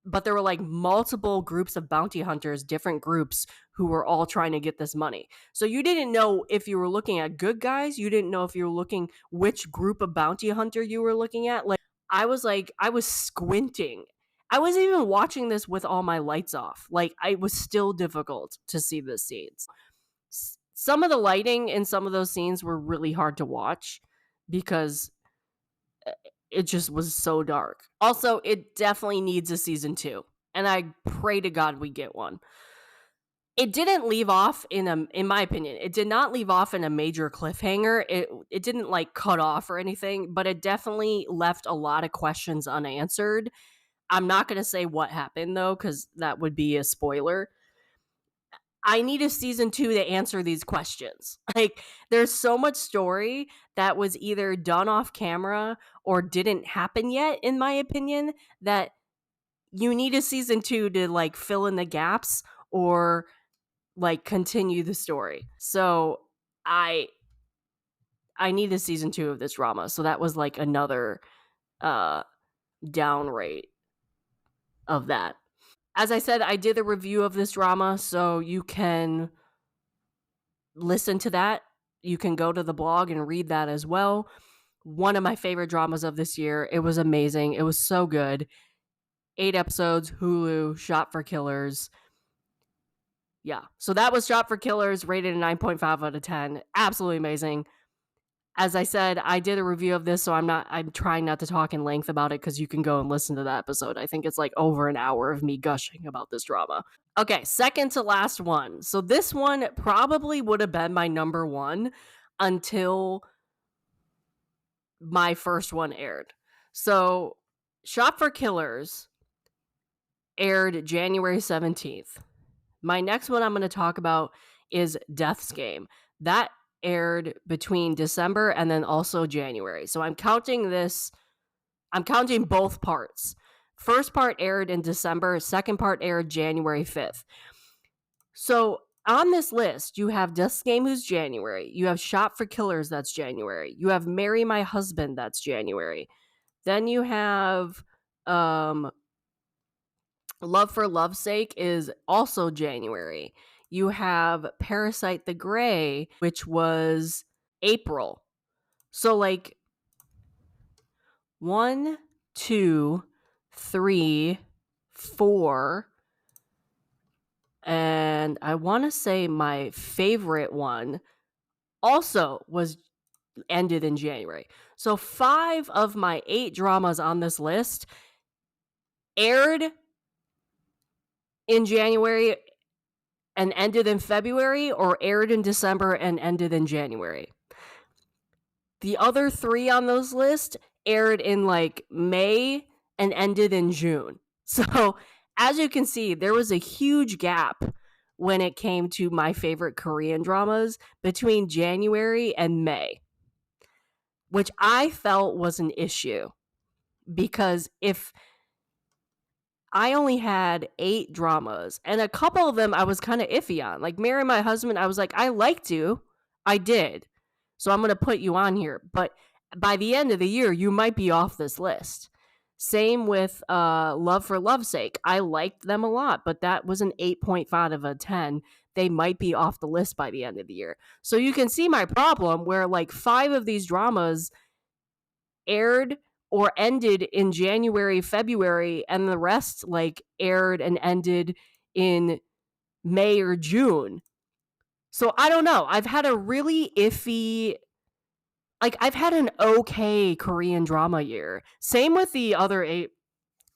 but there were like multiple groups of bounty hunters, different groups, who were all trying to get this money. So you didn't know if you were looking at good guys. You didn't know if you were looking which group of bounty hunter you were looking at. Like, I was squinting. I wasn't even watching this with all my lights off. Like, it was still difficult to see the scenes. Some of the lighting in some of those scenes were really hard to watch because it just was so dark. Also, it definitely needs a season 2, and I pray to God we get one. It didn't leave off in my opinion, it did not leave off in a major cliffhanger. It didn't like cut off or anything, but it definitely left a lot of questions unanswered. I'm not going to say what happened though, cuz that would be a spoiler. I need a season 2 to answer these questions. Like, there's so much story that was either done off camera or didn't happen yet, in my opinion, that you need a season 2 to like fill in the gaps or like continue the story. So I need a season 2 of this drama. So that was like another down rate of that. As I said, I did a review of this drama, so you can listen to that. You can go to the blog and read that as well. One of my favorite dramas of this year. It was amazing. It was so good. 8 episodes, Hulu, Shot for Killers. Yeah. So that was Shot for Killers, rated a 9.5 out of 10. Absolutely amazing. As I said, I did a review of this, so I'm trying not to talk in length about it, because you can go and listen to that episode. I think it's like over an hour of me gushing about this drama. Okay, second to last one. So this one probably would have been my number 1 until my first one aired. So Shop for Killers aired January 17th. My next one I'm going to talk about is Death's Game. That aired between December and then also January. So I'm counting both parts. First part aired in December, second part aired January 5th. So on this list, you have Death's Game, who's January. You have Shop for Killers, that's January. You have Marry My Husband, that's January. Then you have Love for Love's Sake is also January. You have Parasite the Grey, which was April. So like 1, 2, 3, 4, and I want to say my favorite one also was ended in January. So 5 of my 8 dramas on this list aired in January and ended in February, or aired in December and ended in January. The other 3 on those lists aired in like May and ended in June. So as you can see, there was a huge gap when it came to my favorite Korean dramas between January and May, which I felt was an issue, because if I only had 8 dramas, and a couple of them I was kind of iffy on. Like Marry My Husband, I was like, I liked you. I did. So I'm going to put you on here. But by the end of the year, you might be off this list. Same with Love for Love's Sake. I liked them a lot, but that was an 8.5 out of 10. They might be off the list by the end of the year. So you can see my problem, where like 5 of these dramas aired or ended in January, February, and the rest like aired and ended in May or June. So I don't know. I've had a really iffy, like I've had an okay Korean drama year. Same with the other 8,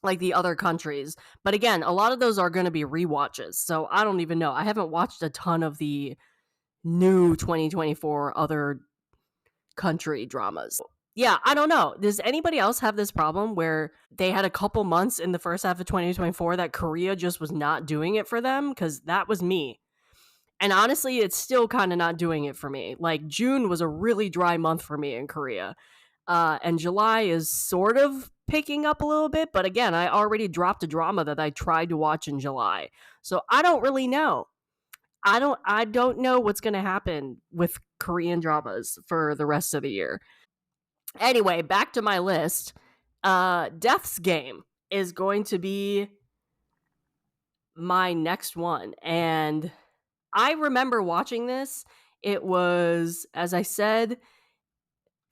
like the other countries. But again, a lot of those are going to be rewatches. So I don't even know. I haven't watched a ton of the new 2024 other country dramas. Yeah, I don't know. Does anybody else have this problem where they had a couple months in the first half of 2024 that Korea just was not doing it for them? Because that was me. And honestly, it's still kind of not doing it for me. Like June was a really dry month for me in Korea. And July is sort of picking up a little bit. But again, I already dropped a drama that I tried to watch in July. So I don't really know. I don't know what's going to happen with Korean dramas for the rest of the year. Anyway, back to my list. Death's Game is going to be my next one. And I remember watching this. It was, as I said,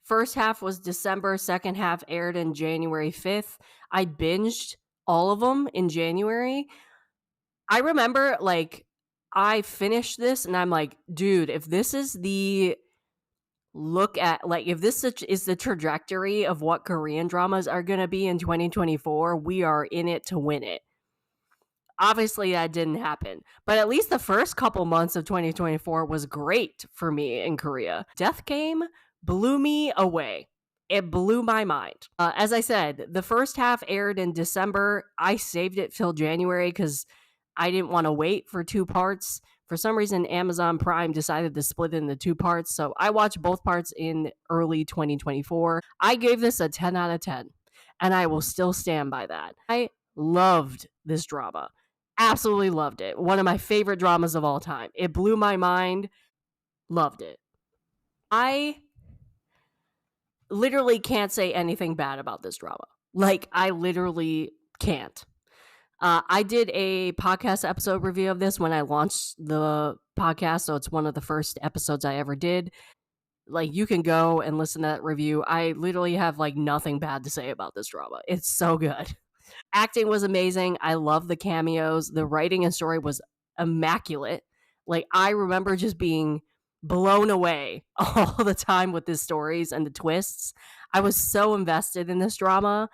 first half was December, second half aired in January 5th. I binged all of them in January. I remember, like, I finished this and I'm like, dude, if this is the look at, like, if this is the trajectory of what Korean dramas are going to be in 2024, we are in it to win it. Obviously, that didn't happen, but at least the first couple months of 2024 was great for me in Korea. Death Game blew me away. It blew my mind. As I said, the first half aired in December. I saved it till January because I didn't want to wait for 2 parts. For some reason, Amazon Prime decided to split into 2 parts, so I watched both parts in early 2024. I gave this a 10 out of 10, and I will still stand by that. I loved this drama. Absolutely loved it. One of my favorite dramas of all time. It blew my mind. Loved it. I literally can't say anything bad about this drama. Like, I literally can't. I did a podcast episode review of this when I launched the podcast, so it's one of the first episodes I ever did. Like, you can go and listen to that review. I literally have, like, nothing bad to say about this drama. It's so good. Acting was amazing. I love the cameos. The writing and story was immaculate. Like, I remember just being blown away all the time with the stories and the twists. I was so invested in this drama.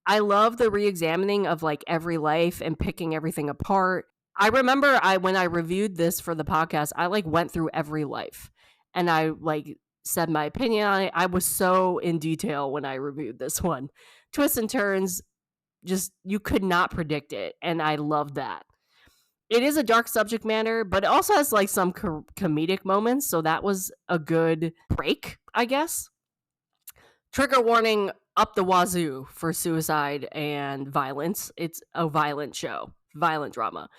I love the re-examining of like every life and picking everything apart. I remember when I reviewed this for the podcast, I like went through every life and I like said my opinion on it. I was so in detail when I reviewed this one. Twists and turns, just you could not predict it, and I loved that. It is a dark subject matter, but it also has like some comedic moments, so that was a good break, I guess. Trigger warning up the wazoo for suicide and violence. It's a violent show, violent drama.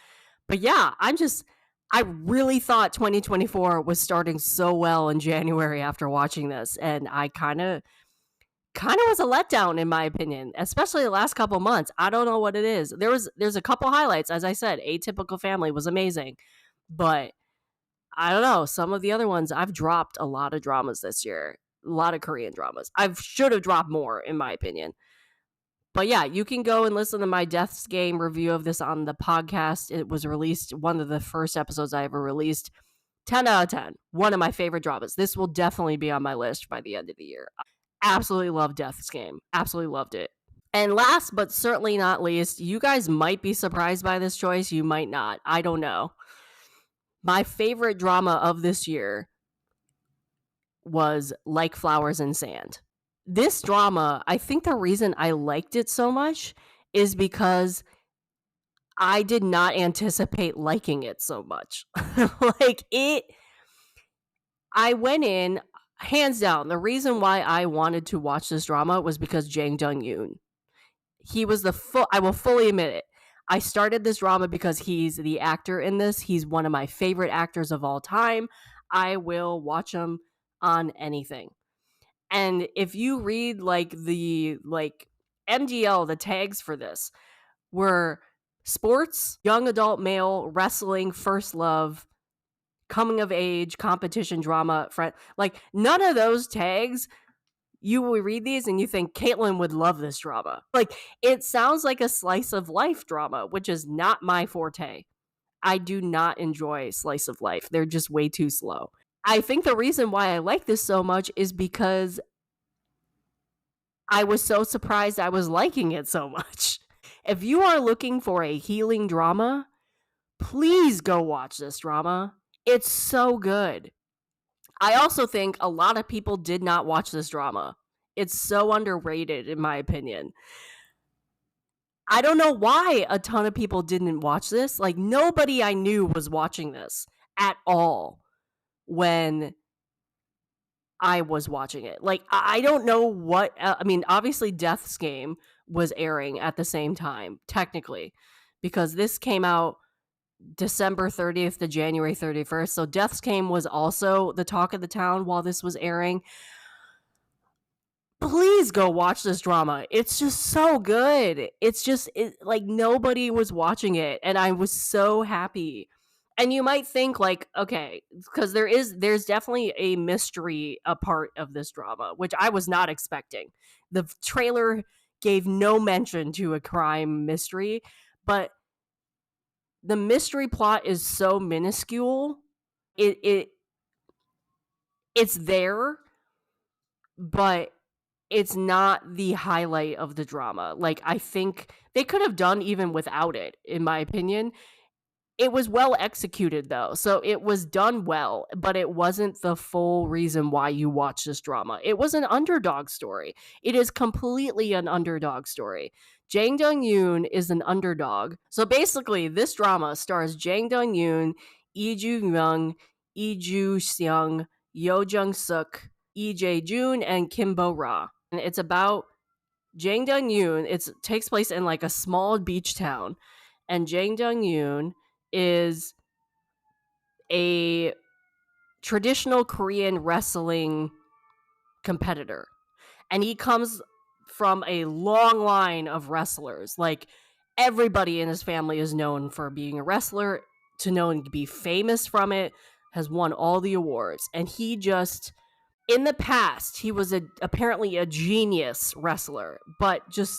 But yeah, I really thought 2024 was starting so well in January after watching this, and I kind of was a letdown in my opinion, especially the last couple months. I don't know what it is. There's a couple highlights. As I said, Atypical Family was amazing, but I don't know, some of the other ones, I've dropped a lot of dramas this year. A lot of Korean dramas. I should have dropped more, in my opinion. But yeah, you can go and listen to my Death's Game review of this on the podcast. It was released, one of the first episodes I ever released 10 out of 10. One of my favorite dramas. This will definitely be on my list by the end of the year. Absolutely love Death's Game. Absolutely loved it. And last but certainly not least, you guys might be surprised by this choice. You might not. I don't know. My favorite drama of this year was Like Flowers and Sand. This drama, I think the reason I liked it so much is because I did not anticipate liking it so much. I went in, hands down, the reason why I wanted to watch this drama was because Jang Dong-yoon. He was I will fully admit it. I started this drama because he's the actor in this. He's one of my favorite actors of all time. I will watch him on anything. And if you read the MDL, the tags for this were sports, young adult male, wrestling, first love, coming of age, competition, drama, friend. Like, none of those tags, you will read these and you think Caitlin would love this drama. Like, it sounds like a slice of life drama, which is not my forte. I do not enjoy slice of life. They're just way too slow. I think the reason why I like this so much is because I was so surprised I was liking it so much. If you are looking for a healing drama, please go watch this drama. It's so good. I also think a lot of people did not watch this drama. It's so underrated, in my opinion. I don't know why a ton of people didn't watch this. Like, nobody I knew was watching this at all when I was watching it. Like, I don't know what. I mean, obviously, Death's Game was airing at the same time, technically, because this came out December 30th to January 31st. So Death's Game was also the talk of the town while this was airing. Please go watch this drama. It's just so good. It's just like nobody was watching it, and I was so happy. And you might think like, okay, because there's definitely a mystery a part of this drama, which I was not expecting. The trailer gave no mention to a crime mystery, but the mystery plot is so minuscule. It's there, but it's not the highlight of the drama. Like, I think they could have done even without it, in my opinion. It was well executed, though. So it was done well, but it wasn't the full reason why you watch this drama. It was an underdog story. It is completely an underdog story. Jang Dong-yoon is an underdog. So basically, this drama stars Jang Dong-yoon, Lee Joo-myung, Lee Joo-seung, Yo Jung-suk, Lee Jae-joon, and Kim Bo-ra. And it's about Jang Dong-yoon. It takes place in like a small beach town, and Jang Dong-yoon is a traditional Korean wrestling competitor, and he comes from a long line of wrestlers. Like, everybody in his family is known for being a wrestler, to be famous from it, has won all the awards, and he just, in the past, he was apparently a genius wrestler, but just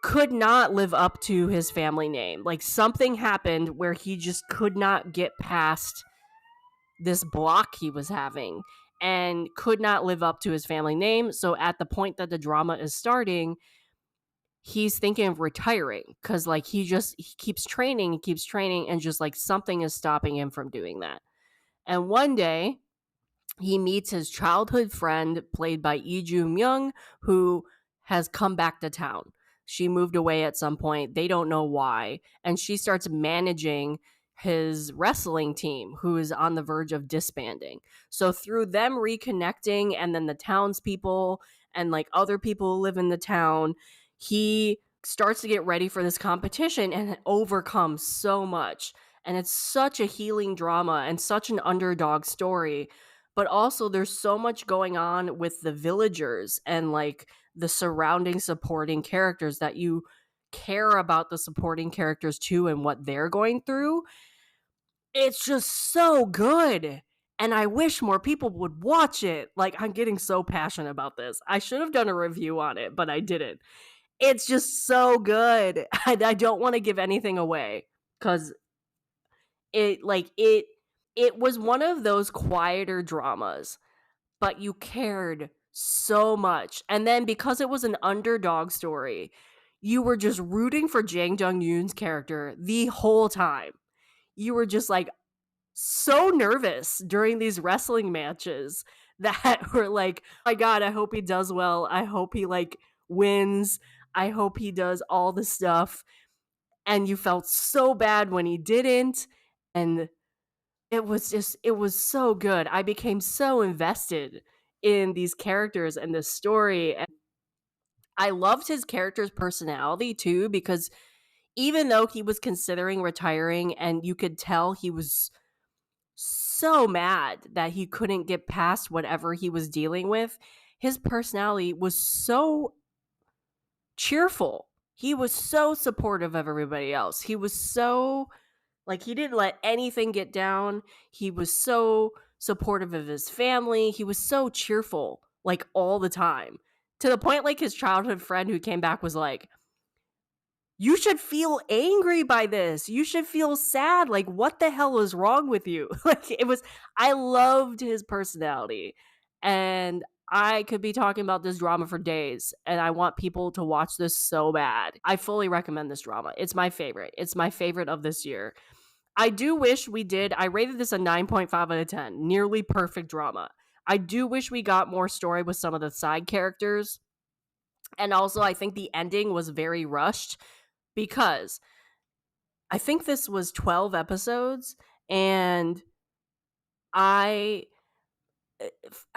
could not live up to his family name. Like, something happened where he just could not get past this block he was having and could not live up to his family name. So at the point that the drama is starting, he's thinking of retiring because like he keeps training, and just like something is stopping him from doing that. And one day he meets his childhood friend played by Lee Joo-myung, who has come back to town. She moved away at some point. They don't know why. And she starts managing his wrestling team, who is on the verge of disbanding. So through them reconnecting, and then the townspeople and like other people who live in the town, he starts to get ready for this competition and overcomes so much. And it's such a healing drama and such an underdog story. But also there's so much going on with the villagers and like the surrounding supporting characters that you care about the supporting characters too and what they're going through. It's just so good. And I wish more people would watch it. Like, I'm getting so passionate about this. I should have done a review on it, but I didn't. It's just so good. I don't want to give anything away because it It was one of those quieter dramas, but you cared so much. And then because it was an underdog story, you were just rooting for Jang Jung Yoon's character the whole time. You were just like so nervous during these wrestling matches that were like, oh my God, I hope he does well. I hope he like wins. I hope he does all the stuff. And you felt so bad when he didn't. And it was so good. I became so invested in these characters and this story. And I loved his character's personality too, because even though he was considering retiring and you could tell he was so mad that he couldn't get past whatever he was dealing with, his personality was so cheerful. He was so supportive of everybody else. He was so like, he didn't let anything get down. He was so supportive of his family. He was so cheerful, like, all the time. To the point, like, his childhood friend who came back was like, you should feel angry by this. You should feel sad. Like, what the hell is wrong with you? Like, I loved his personality. And I could be talking about this drama for days. And I want people to watch this so bad. I fully recommend this drama. It's my favorite. It's my favorite of this year. I do wish we did. I rated this a 9.5 out of 10. Nearly perfect drama. I do wish we got more story with some of the side characters. And also, I think the ending was very rushed because I think this was 12 episodes, and I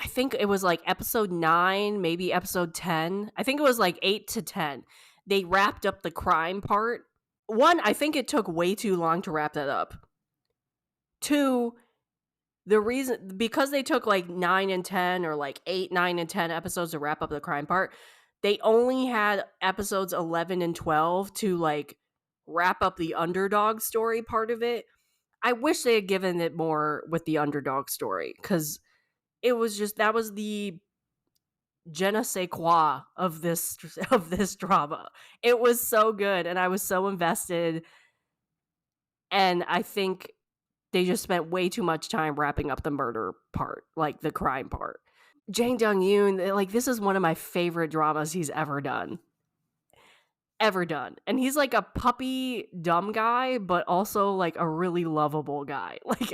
think it was like episode 9, maybe episode 10. I think it was like 8 to 10. They wrapped up the crime part. One, I think it took way too long to wrap that up. Two, the reason, because they took like 9 and 10 or like 8, 9, and 10 episodes to wrap up the crime part, they only had episodes 11 and 12 to like wrap up the underdog story part of it. I wish they had given it more with the underdog story, because it was just, that was the je ne sais quoi of this drama. It was so good, and I was so invested, and I think they just spent way too much time wrapping up the murder part, like the crime part. Jang Jung Yoon, like, this is one of my favorite dramas he's ever done. Ever done. And he's like a puppy dumb guy, but also like a really lovable guy. Like,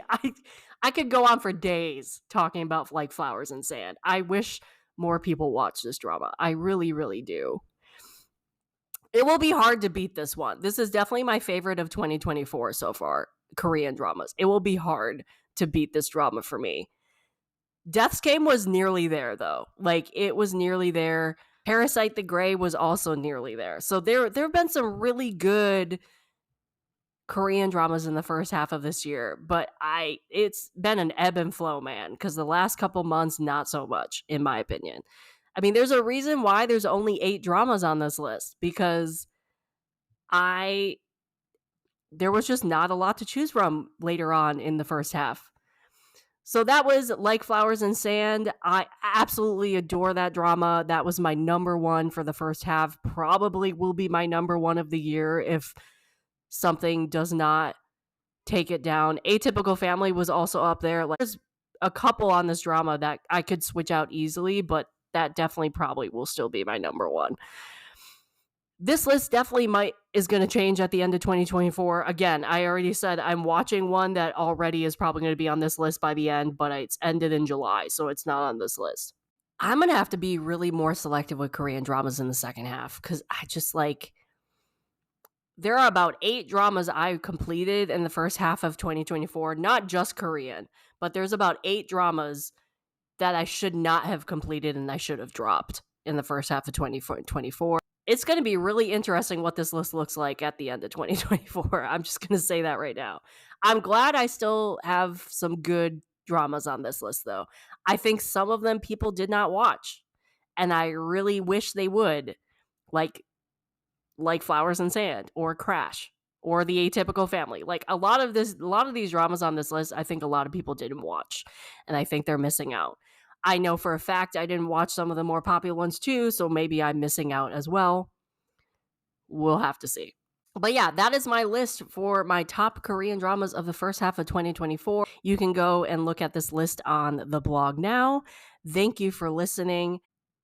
I could go on for days talking about like Flowers and Sand. I wish more people watch this drama. I really, really do. It will be hard to beat this one. This is definitely my favorite of 2024 so far, Korean dramas. It will be hard to beat this drama for me. Death's Game was nearly there, though. Like, it was nearly there. Parasite the Grey was also nearly there. So there have been some really good Korean dramas in the first half of this year, but it's been an ebb and flow, man, because the last couple months, not so much, in my opinion. I mean, there's a reason why there's only 8 dramas on this list, because there was just not a lot to choose from later on in the first half. So that was Like Flowers and Sand. I absolutely adore that drama. That was my number one for the first half. Probably will be my number one of the year if something does not take it down. Atypical Family was also up there. Like, there's a couple on this drama that I could switch out easily, but that definitely probably will still be my number one. This list definitely is going to change at the end of 2024. Again, I already said I'm watching one that already is probably going to be on this list by the end, but it's ended in July, so it's not on this list. I'm going to have to be really more selective with Korean dramas in the second half, because I just like, there are about 8 dramas I completed in the first half of 2024, not just Korean, but there's about 8 dramas that I should not have completed and I should have dropped in the first half of 2024. It's going to be really interesting what this list looks like at the end of 2024. I'm just going to say that right now. I'm glad I still have some good dramas on this list, though. I think some of them people did not watch, and I really wish they would, like Flowers and Sand or Crash or The Atypical Family. Like, a lot of these dramas on this list, I think a lot of people didn't watch, and I think they're missing out. I know for a fact I didn't watch some of the more popular ones too, so maybe I'm missing out as well. We'll have to see. But yeah, that is my list for my top Korean dramas of the first half of 2024. You can go and look at this list on the blog now. Thank you for listening.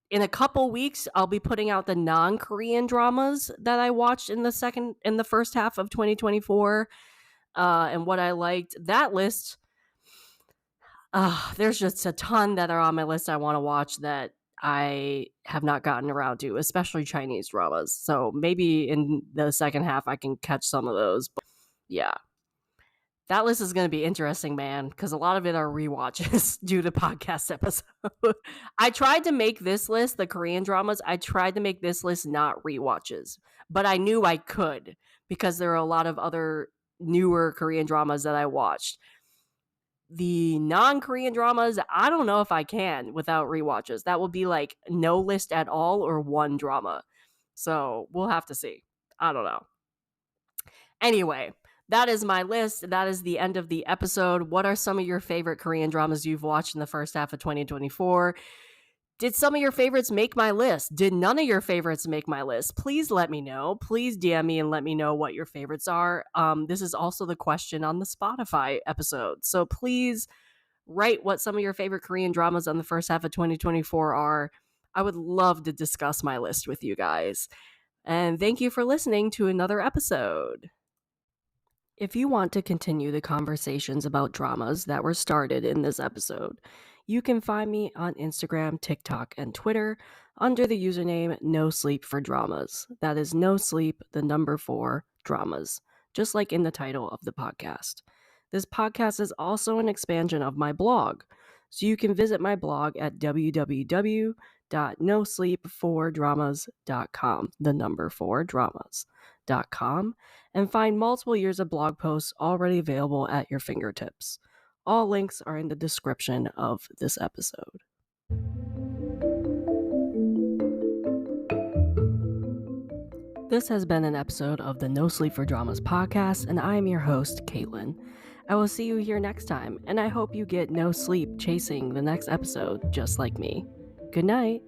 In a couple weeks, I'll be putting out the non-Korean dramas that I watched in the first half of 2024, and what I liked. That list, there's just a ton that are on my list I want to watch that I have not gotten around to, especially Chinese dramas. So maybe in the second half I can catch some of those. But yeah, that list is going to be interesting, man, because a lot of it are rewatches due to podcast episode. I tried to make this list, the Korean dramas, I tried to make this list not rewatches, but I knew I could because there are a lot of other newer Korean dramas that I watched. The non-Korean dramas, I don't know if I can without rewatches. That will be like no list at all or one drama. So we'll have to see. I don't know. Anyway, that is my list. That is the end of the episode. What are some of your favorite Korean dramas you've watched in the first half of 2024? Did some of your favorites make my list? Did none of your favorites make my list? Please let me know. Please DM me and let me know what your favorites are. This is also the question on the Spotify episode. So please write what some of your favorite Korean dramas on the first half of 2024 are. I would love to discuss my list with you guys. And thank you for listening to another episode. If you want to continue the conversations about dramas that were started in this episode, you can find me on Instagram, TikTok, and Twitter under the username NoSleep4Dramas. That is no sleep, the number 4 dramas, just like in the title of the podcast. This podcast is also an expansion of my blog, so you can visit my blog at www.NoSleep4Dramas.com, the number 4 dramas.com, and find multiple years of blog posts already available at your fingertips. All links are in the description of this episode. This has been an episode of the No Sleep for Dramas podcast, and I am your host, Caitlin. I will see you here next time, and I hope you get no sleep chasing the next episode just like me. Good night.